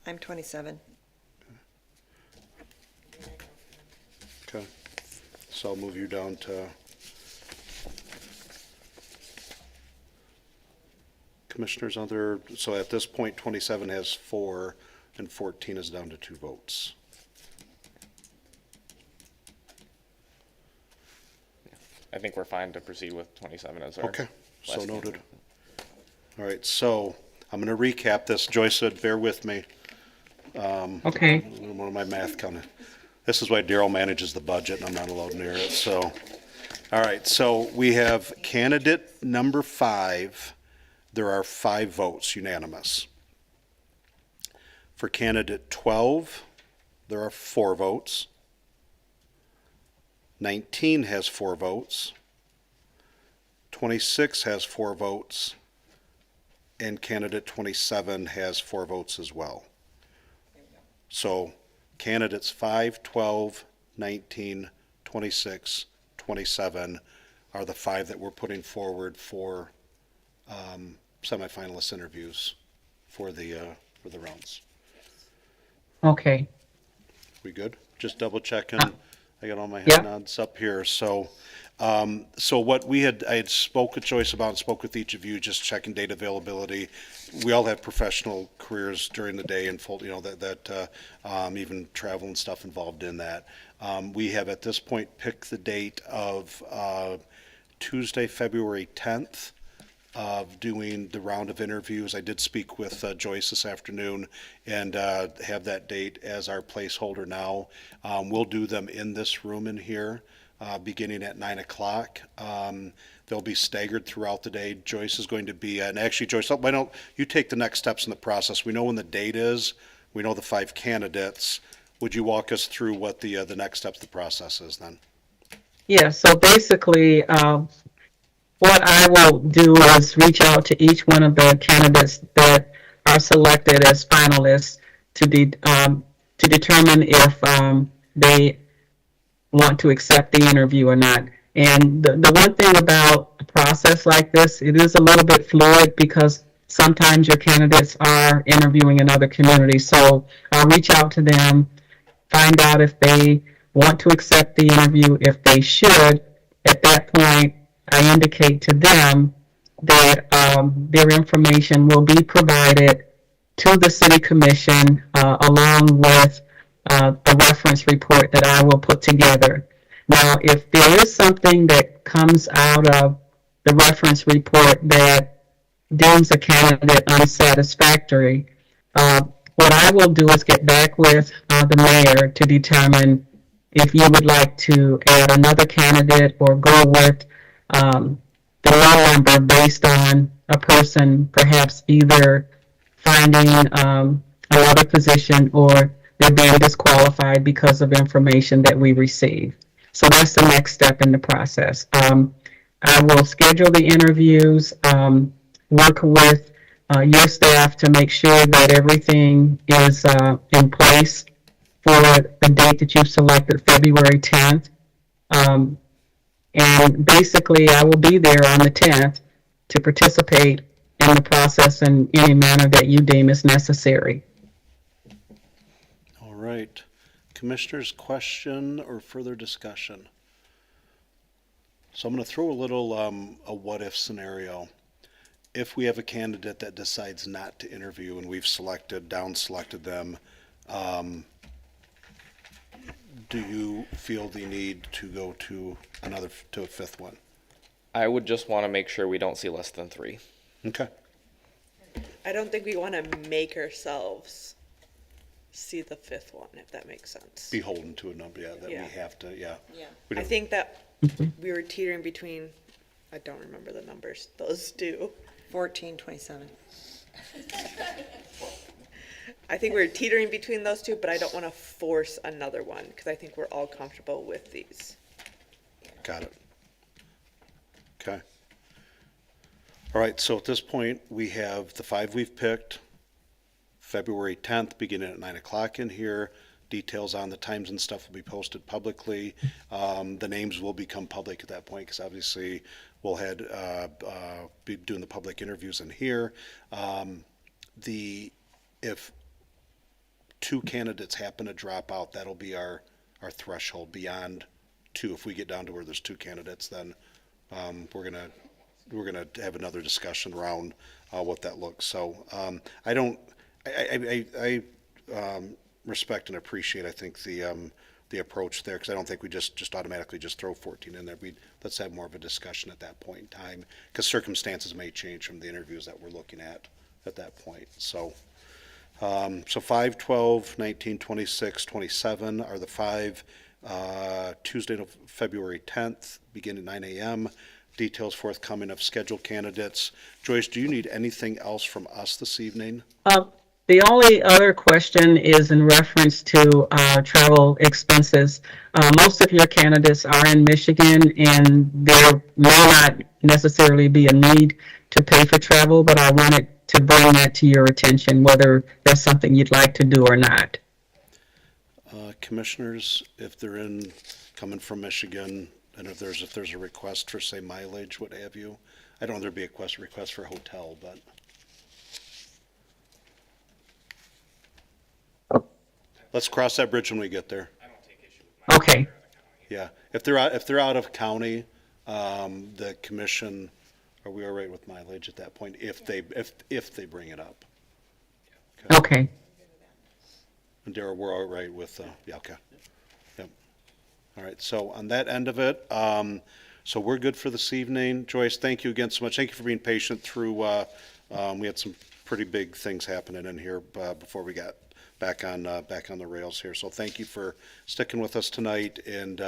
I'm 27. Okay. So I'll move you down to commissioners so at this point, 27 has 4 and 14 is down to 2 votes. I think we're fine to proceed with 27 as our. Okay, so last noted. candidate. All right, so I'm going to recap this. Joyce said, bear with me. Okay. One of my math kind of, This is why Daryl manages the budget and I'm not allowed near it, so. All right, so we have candidate number 5. There are 5 votes, unanimous. For candidate 12, there are 4 votes. 19 has 4 votes. 26 has 4 votes. And candidate 27 has 4 votes as well. So candidates 5, 12, 19, 26, 27 are the 5 that we're putting forward for semifinalist interviews for the rounds. Okay. We good? Just double checking. I got all my Yeah. head nods up here. So, so what I had spoke with Joyce about, and spoke with each of you, just checking date availability. We all have professional careers during the day and full, even travel and stuff involved in that. We have at this point picked the date of Tuesday, February 10th. Of doing the round of interviews. I did speak with Joyce this afternoon and have that date as our placeholder now. We'll do them in this room in here, beginning at 9 o'clock. They'll be staggered throughout the day. Joyce is going to be, and actually Joyce, why don't you take the next steps in the process? We know when the date is, we know the 5 candidates. Would you walk us through what the next steps of the process is then? Yeah, so basically, what I will do is reach out to each one of the candidates that are selected as finalists to determine if they want to accept the interview or not. And the one thing about a process like this, it is a little bit fluid because sometimes your candidates are interviewing in other communities. So I'll reach out to them, find out if they want to accept the interview. If they should, at that point, I indicate to them that their information will be provided to the City Commission along with a reference report that I will put together. Now, if there is something that comes out of the reference report that deems a candidate unsatisfactory, what I will do is get back with the mayor to determine if you would like to add another candidate or go with the low number based on a person perhaps either finding another position or they're being disqualified because of information that we receive. So that's the next step in the process. I will schedule the interviews, work with your staff to make sure that everything is in place for the date that you've selected, February 10th. And basically, I will be there on the 10th to participate in the process in any manner that you deem is necessary. All right. Commissioners, question or further discussion? So I'm going to throw a little a what-if scenario. If we have a candidate that decides not to interview and we've down-selected them, do you feel the need to go to a 5th one? I would just want to make sure we don't see less than 3. Okay. I don't think we want to make ourselves see the 5th one, if that makes sense. Beholden to a number, that Yeah. we have to, yeah. Yeah. We I don't- think that we were teetering between, I don't remember the numbers, those two. 14, 27. I think we're teetering between those two, but I don't want to force another one because I think we're all comfortable with these. Got it. Okay. All right, so at this point, we have the 5 we've picked, February 10th, beginning at 9 o'clock in here. Details on the times and stuff will be posted publicly. The names will become public at that point because obviously we'll be doing the public interviews in here. If 2 candidates happen to drop out, that'll be our threshold. Beyond 2, if we get down to where there's 2 candidates, then we're gonna have another discussion around what that looks. So I respect and appreciate, I think, the approach there, because I don't think we just automatically just throw 14 in there. Let's have more of a discussion at that point in time, because circumstances may change from the interviews that we're looking at that point. So, So 5, 12, 19, 26, 27 are the five, Tuesday, February 10th, beginning at 9 a.m. Details forthcoming of scheduled candidates. Joyce, do you need anything else from us this evening? The only other question is in reference to travel expenses. Most of your candidates are in Michigan, and there may not necessarily be a need to pay for travel, but I wanted to bring that to your attention, whether that's something you'd like to do or not. Commissioners, if they're coming from Michigan, and if there's a request for, say, mileage, what have you, I don't know there'd be a request for a hotel, but. Let's cross that bridge when we get there. Okay. Yeah, if they're out of county, the commission, are we all right with mileage at that point, if they bring it up? Okay. And Darrell, we're all right with, yeah, okay. Yep. All right, so on that end of it, so we're good for this evening. Joyce, thank you again so much. Thank you for being patient through, we had some pretty big things happening in here before we got back on the rails here. So thank you for sticking with us tonight, and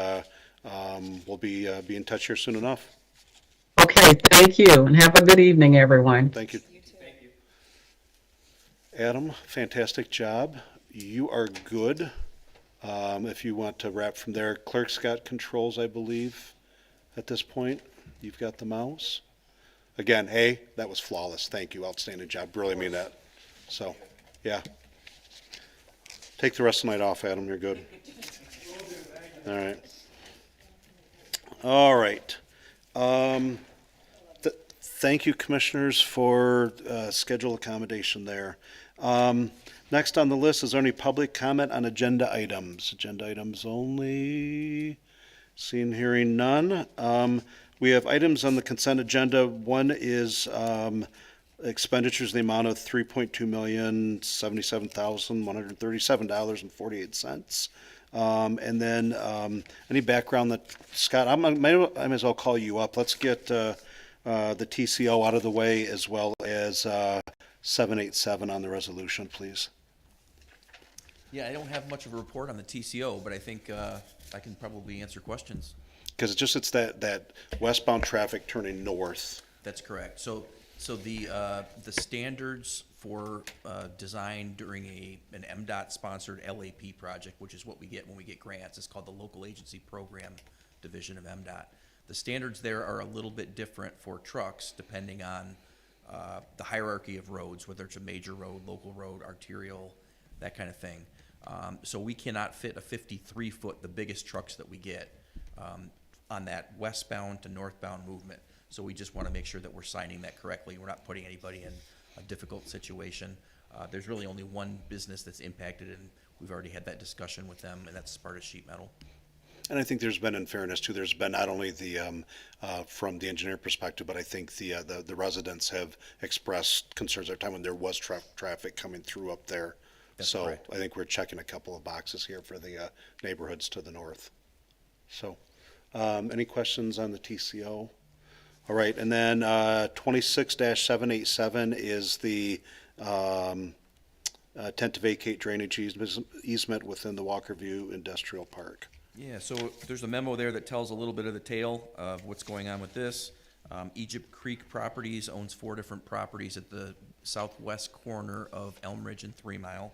we'll be in touch here soon enough. Okay, thank you, and have a good evening, everyone. Thank you. Adam, fantastic job. You are good. If you want to wrap from there, clerk's got controls, I believe, at this point. You've got the mouse. Again, hey, that was flawless. Thank you. Outstanding job. Really mean that. So, yeah. Take the rest of the night off, Adam. You're good. All right. All right. Thank you, commissioners, for schedule accommodation there. Next on the list, is there any public comment on agenda items? Agenda items only. Seeing, hearing none. We have items on the consent agenda. One is expenditures in the amount of $3,277,137.48. And then any background that, Scott, I might as well call you up. Let's get the TCO out of the way, as well as 787 on the resolution, please. Yeah, I don't have much of a report on the TCO, but I think I can probably answer questions. Because it's that westbound traffic turning north. That's correct. So the standards for design during an MDOT sponsored LAP project, which is what we get when we get grants, is called the Local Agency Program Division of MDOT. The standards there are a little bit different for trucks depending on the hierarchy of roads, whether it's a major road, local road, arterial, that kind of thing. So we cannot fit a 53-foot, the biggest trucks that we get, on that westbound to northbound movement. So we just want to make sure that we're signing that correctly. We're not putting anybody in a difficult situation. There's really only one business that's impacted, and we've already had that discussion with them, and that's Sparta Sheet Metal. And I think there's been, in fairness too, there's been not only the from the engineer perspective, but I think the residents have expressed concerns every time when there was traffic coming through up there. That's so correct. I think we're checking a couple of boxes here for the neighborhoods to the north. So, any questions on the TCO? All right, and then 26-787 is the intent to vacate drainage easement within the Walker View Industrial Park. Yeah, so there's a memo there that tells a little bit of the tale of what's going on with this. Egypt Creek Properties owns 4 different properties at the southwest corner of Elm Ridge and 3 Mile.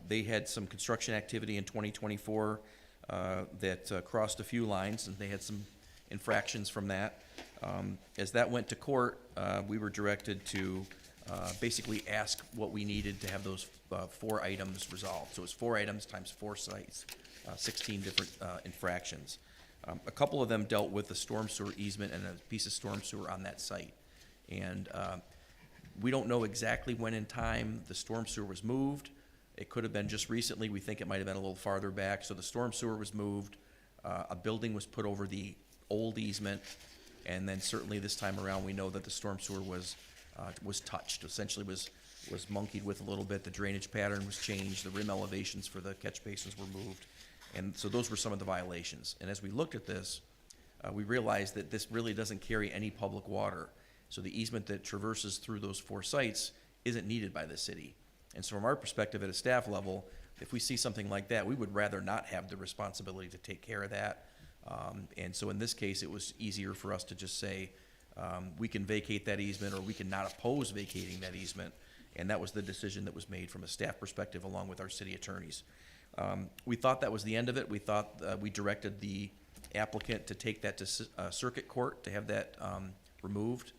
They had some construction activity in 2024 that crossed a few lines, and they had some infractions from that. As that went to court, we were directed to basically ask what we needed to have those 4 items resolved. So it's 4 items times 4 sites, 16 different infractions. A couple of them dealt with the storm sewer easement and a piece of storm sewer on that site. And we don't know exactly when in time the storm sewer was moved. It could have been just recently. We think it might have been a little farther back. So the storm sewer was moved. A building was put over the old easement. And then certainly this time around, we know that the storm sewer was touched. Essentially was monkeyed with a little bit. The drainage pattern was changed. The rim elevations for the catch basins were moved. And so those were some of the violations. And as we looked at this, we realized that this really doesn't carry any public water. So the easement that traverses through those 4 sites isn't needed by the city. And so from our perspective at a staff level, if we see something like that, we would rather not have the responsibility to take care of that. And so in this case, it was easier for us to just say, we can vacate that easement, or we can not oppose vacating that easement. And that was the decision that was made from a staff perspective, along with our city attorneys. We thought that was the end of it. We thought, we directed the applicant to take that to circuit court to have that removed.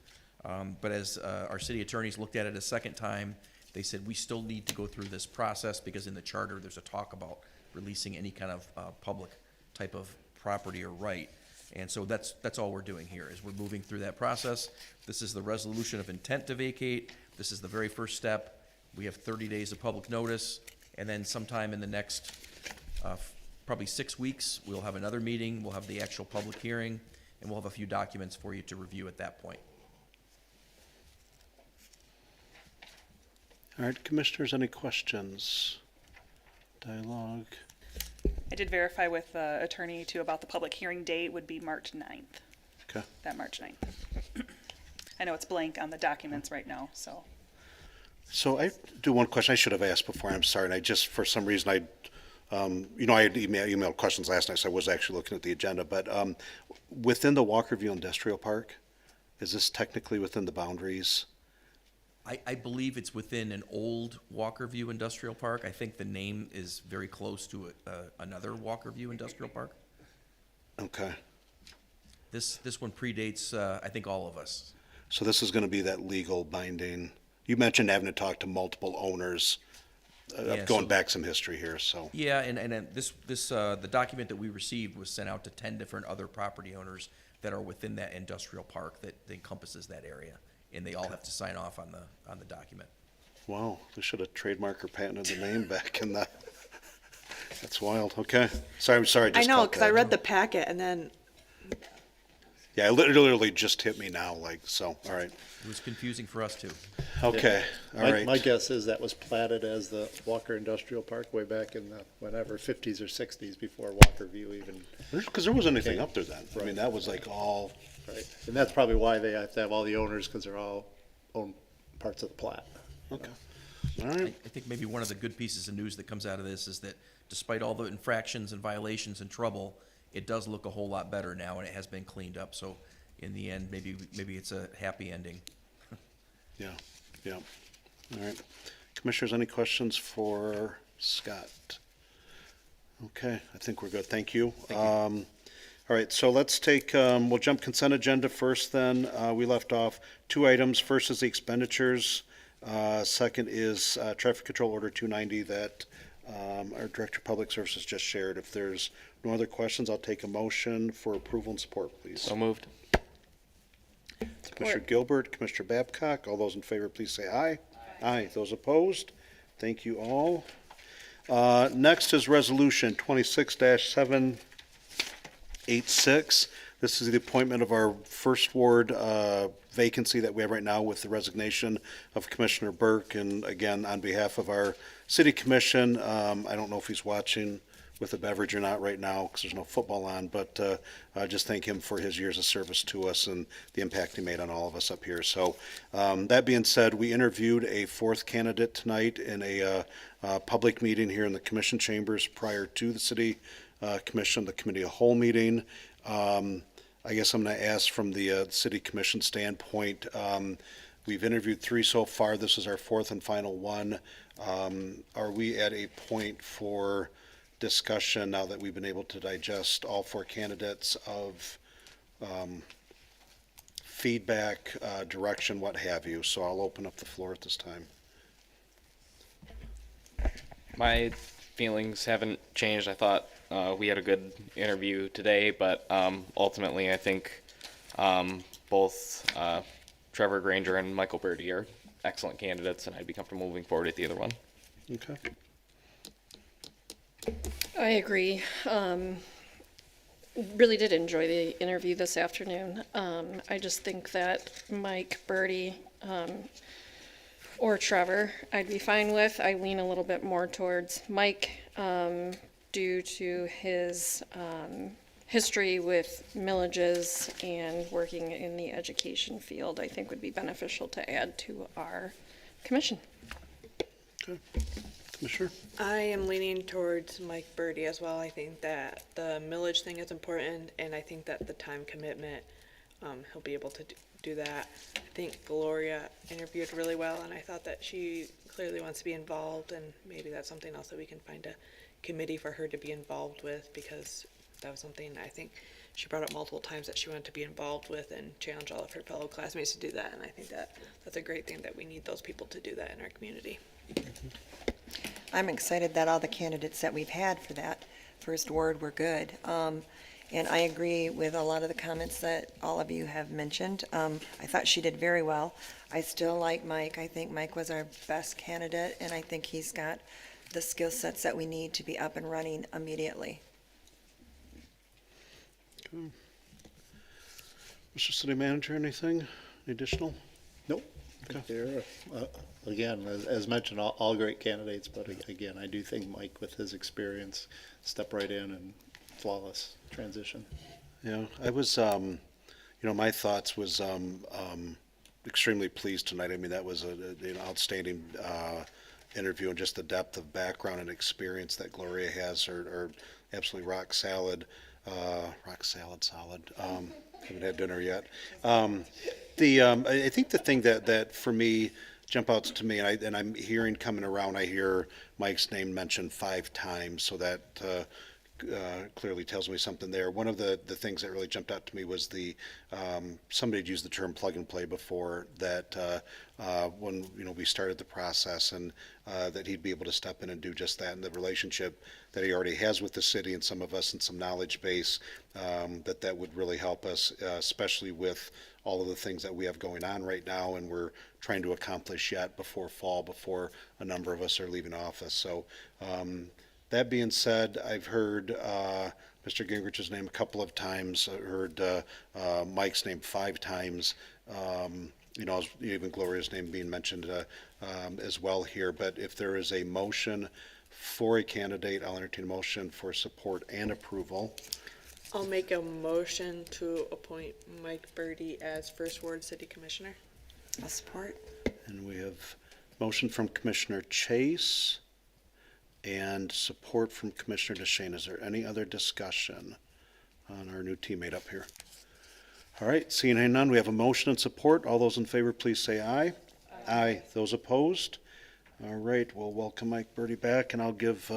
But as our city attorneys looked at it a second time, they said, we still need to go through this process, because in the charter, there's a talk about releasing any kind of public type of property or right. And so that's all we're doing here, is we're moving through that process. This is the resolution of intent to vacate. This is the very first step. We have 30 days of public notice, and then sometime in the next probably 6 weeks, we'll have another meeting, we'll have the actual public hearing, and we'll have a few documents for you to review at that point. All right, commissioners, any questions? Dialogue? I did verify with the attorney too about the public hearing date would be March 9th, Okay. that March 9th. I know it's blank on the documents right now, so. So I do one question I should have asked before, I'm sorry, and I just, for some reason, I had emailed questions last night, so I was actually looking at the agenda, but within the Walkerview Industrial Park, is this technically within the boundaries? I believe it's within an old Walkerview Industrial Park. I think the name is very close to another Walkerview Industrial Park. Okay, This one predates, I think, all of us. so this is gonna be that legal binding. You mentioned having to talk to multiple owners, Yeah, going so- back some history here, so. Yeah, and then the document that we received was sent out to 10 different other property owners that are within that industrial park that encompasses that area. And they all have to sign off on the document. Wow, they should have trademarked or patented the name back in the, that's wild, okay. Sorry, I I just know, caught because I that. read the packet and then, Yeah, it literally just hit me now, like, so, all right. It was confusing for us too. Okay, all right. My guess is that was platted as the Walker Industrial Park way back in the, whatever, 50s or 60s, before Walkerview even, Because there wasn't anything up there then. I mean, that was like all, right? And that's probably why they have to have all the owners, because they're all own parts of the plat. okay, all right. I think maybe one of the good pieces of news that comes out of this is that despite all the infractions and violations and trouble, it does look a whole lot better now, and it has been cleaned up. So in the end, maybe it's a happy ending. Yeah, yeah. All right. Commissioners, any questions for Scott? Okay, I think we're good. Thank you. All right, so let's take, we'll jump consent agenda first then. We left off 2 items. First is the expenditures. Second is traffic control order 290 that our Director of Public Services just shared. If there's no other questions, I'll take a motion for approval and support, please. So moved. Commissioner Gilbert, Commissioner Babcock, all those in favor, please say aye. Aye. Those opposed? Thank you all. Next is Resolution 26-786. This is the appointment of our first ward vacancy that we have right now with the resignation of Commissioner Burke. And again, on behalf of our city commission, I don't know if he's watching with a beverage or not right now because there's no football on, but I just thank him for his years of service to us and the impact he made on all of us up here. So that being said, we interviewed a 4th candidate tonight in a public meeting here in the commission chambers prior to the city commission, the committee of whole meeting. I guess I'm going to ask from the city commission standpoint, we've interviewed 3 so far. This is our 4th and final one. Are we at a point for discussion now that we've been able to digest all 4 candidates of feedback, direction, what have you? So I'll open up the floor at this time. My feelings haven't changed. I thought we had a good interview today, but ultimately I think both Trevor Granger and Michael Birdie are excellent candidates, and I'd be comfortable moving forward with either one. Okay. I agree. Really did enjoy the interview this afternoon. I just think that Mike, Birdie, or Trevor, I'd be fine with. I lean a little bit more towards Mike due to his history with millages and working in the education field. I think would be beneficial to add to our commission. Commissioner? I am leaning towards Mike Birdie as well. I think that the millage thing is important, and I think that the time commitment, he'll be able to do that. I think Gloria interviewed really well, and I thought that she clearly wants to be involved, and maybe that's something else that we can find a committee for her to be involved with, because that was something I think she brought up multiple times that she wanted to be involved with and challenge all of her fellow classmates to do that, and I think that that's a great thing, that we need those people to do that in our community. I'm excited that all the candidates that we've had for that first ward were good. And I agree with a lot of the comments that all of you have mentioned. I thought she did very well. I still like Mike. I think Mike was our best candidate, and I think he's got the skill sets that we need to be up and running immediately. Mr. City Manager, anything additional? Nope. I think they're, again, as mentioned, all great candidates, but again, I do think Mike, with his experience, stepped right in and flawless transition. Yeah, I was, my thoughts was extremely pleased tonight. I mean, that was an outstanding interview, and just the depth of background and experience that Gloria has are absolutely rock solid. Solid. Haven't had dinner yet. I think the thing that for me jump out to me, and I'm hearing coming around, I hear Mike's name mentioned 5 times, so that clearly tells me something there. One of the things that really jumped out to me was somebody had used the term plug and play before, that when we started the process, and that he'd be able to step in and do just that, and the relationship that he already has with the city and some of us, and some knowledge base, that would really help us, especially with all of the things that we have going on right now and we're trying to accomplish yet before fall, before a number of us are leaving office. So that being said, I've heard Mr. Gingrich's name a couple of times. I heard Mike's name 5 times. Even Gloria's name being mentioned as well here. But if there is a motion for a candidate, I'll entertain a motion for support and approval. I'll make a motion to appoint Mike Birdie as First Ward City Commissioner. I'll support. And we have motion from Commissioner Chase and support from Commissioner DeShane. Is there any other discussion on our new teammate up here? All right, seeing none, we have a motion and support. All those in favor, please say aye. Aye. Those opposed? All right, we'll welcome Mike Birdie back, and I'll give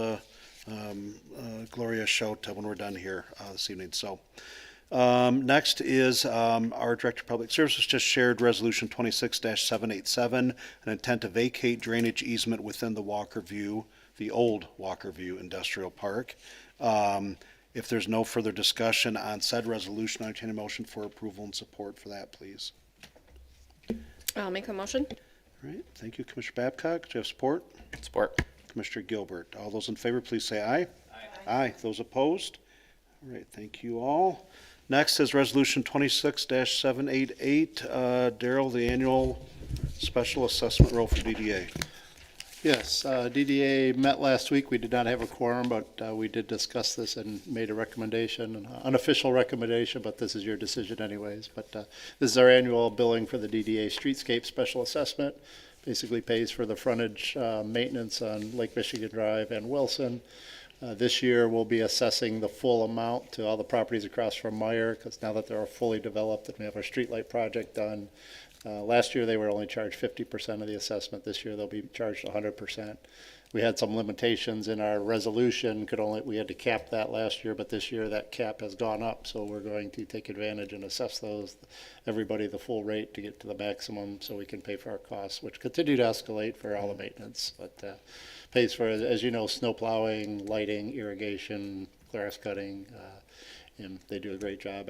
Gloria a shout when we're done here this evening. So next is our Director of Public Services just shared Resolution 26-787, an intent to vacate drainage easement within the the old Walker View Industrial Park. If there's no further discussion on said resolution, I entertain a motion for approval and support for that, please. I'll make a motion. All right, thank you, Commissioner Babcock. Do you have support? Support. Commissioner Gilbert. All those in favor, please say aye. Aye. Those opposed? All right, thank you all. Next is Resolution 26-788. Daryl, the annual special assessment roll for DDA. Yes, DDA met last week. We did not have a quorum, but we did discuss this and made a recommendation, an unofficial recommendation, but this is your decision anyways. But this is our annual billing for the DDA Streetscape Special Assessment. Basically pays for the frontage maintenance on Lake Michigan Drive and Wilson. This year we'll be assessing the full amount to all the properties across from Meyer, because now that they're fully developed and we have our streetlight project done. Last year they were only charged 50% of the assessment. This year they'll be charged 100%. We had some limitations in our resolution. We had to cap that last year, but this year that cap has gone up, so we're going to take advantage and assess everybody the full rate to get to the maximum, so we can pay for our costs, which continue to escalate for all the maintenance, but pays for, as you know, snow plowing, lighting, irrigation, grass cutting, and they do a great job.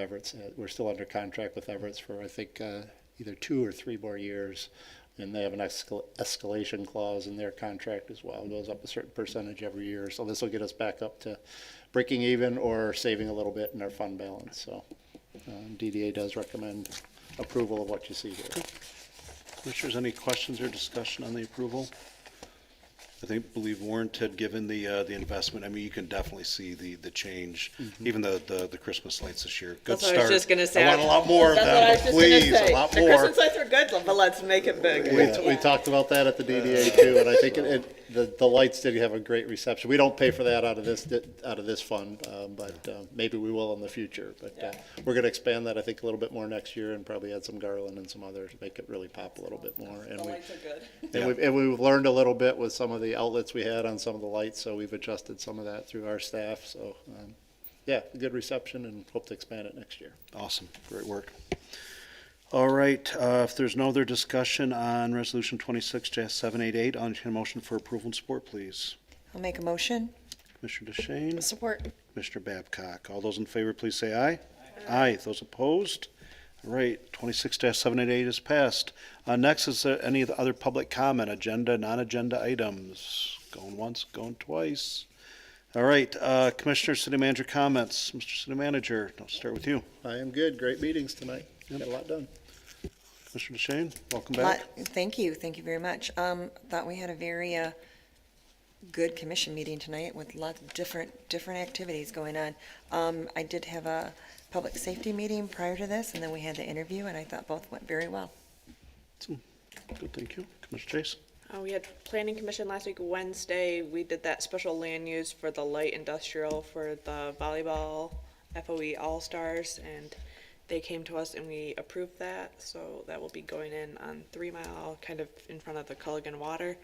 We're still under contract with Everett's for, I think, either 2 or 3 more years, and they have an escalation clause in their contract as well. It goes up a certain percentage every year, so this will get us back up to breaking even or saving a little bit in our fund balance. So DDA does recommend approval of what you see here. Commissioners, any questions or discussion on the approval? I believe Warren had given the investment. I mean, you can definitely see the change. Even the Christmas lights this year. Good That's what start. I was just gonna say. I want a lot more of That's them, what I was but just gonna please, say. a lot The more. Christmas lights are good, but let's make it big. We talked about that at the DDA too, and I think the lights did have a great reception. We don't pay for that out of this fund, but maybe we will in the future. But we're going to expand that, I think, a little bit more next year, and probably add some garland and some others to make it really pop a little bit more. And The lights are good. we've learned a little bit with some of the outlets we had on some of the lights, so we've adjusted some of that through our staff. So yeah, good reception, and hope to expand it next year. Awesome, great work. All right, if there's no other discussion on Resolution 26-788, I'll entertain a motion for approval and support, please. I'll make a motion. Commissioner DeShane, Support. Commissioner Babcock. All those in favor, please say aye. Aye. Those opposed? All right, 26-788 is passed. Next, is there any of the other public comment, agenda, non-agenda items? Going once, going twice. All right, Commissioner, City Manager comments. Mr. City Manager, I'll start with you. I am good. Great meetings tonight. Got a lot done. Commissioner DeShane, welcome back. Thank you very much. Thought we had a very good commission meeting tonight with lots of different activities going on. I did have a public safety meeting prior to this, and then we had the interview, and I thought both went very well. Good, thank you. Commissioner Chase? We had planning commission last week, Wednesday. We did that special land use for the light industrial for the volleyball FOE All-Stars, and they came to us and we approved that. So that will be going in on 3 Mile, kind of in front of the Culligan Water.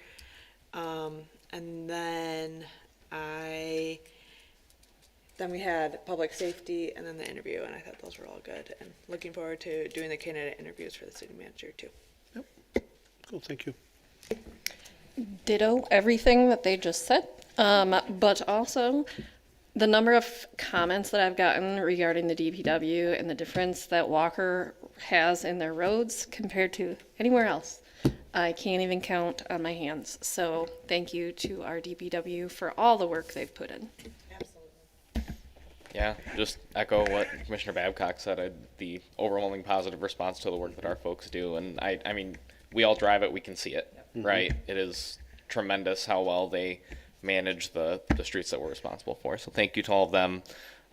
And then we had public safety and then the interview, and I thought those were all good. And looking forward to doing the candidate interviews for the city manager too. Cool, thank you. Ditto everything that they just said, but also the number of comments that I've gotten regarding the DPW and the difference that Walker has in their roads compared to anywhere else, I can't even count on my hands. So thank you to our DPW for all the work they've put in. Yeah, just echo what Commissioner Babcock said. The overwhelming positive response to the work that our folks do, and I mean, we all drive it, we can see it, right? It is tremendous how well they manage the streets that we're responsible for. So thank you to all of them,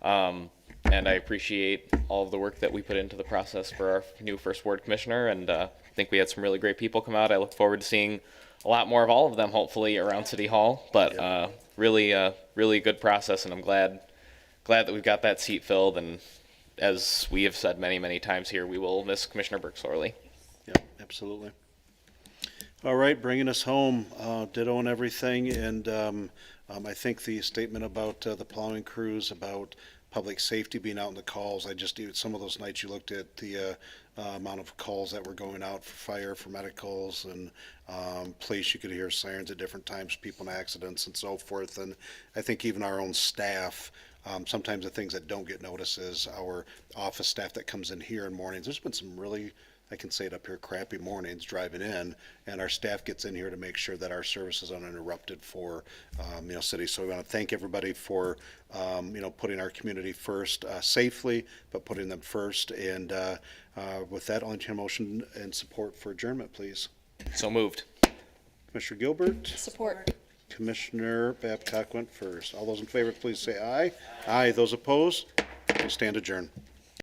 and I appreciate all of the work that we put into the process for our new first ward commissioner. And I think we had some really great people come out. I look forward to seeing a lot more of all of them, hopefully, around City Hall. But really good process, and I'm glad that we've got that seat filled. And as we have said many times here, we will miss Commissioner Burke sorely. Yeah, absolutely. All right, bringing us home, ditto and everything, and I think the statement about the plowing crews, about public safety being out in the calls, some of those nights you looked at the amount of calls that were going out for fire, for medicals, and police, you could hear sirens at different times, people in accidents and so forth, and I think even our own staff, sometimes the things that don't get noticed is our office staff that comes in here in mornings. There's been some really, I can say it up here, crappy mornings driving in, and our staff gets in here to make sure that our service is uninterrupted for, city. So we want to thank everybody for, putting our community first safely, but putting them first. And with that, I'll entertain a motion and support for adjournment, please. So moved. Commissioner Gilbert, Support. Commissioner Babcock went first. All those in favor, please say aye. Aye. Those opposed, we stand adjourned.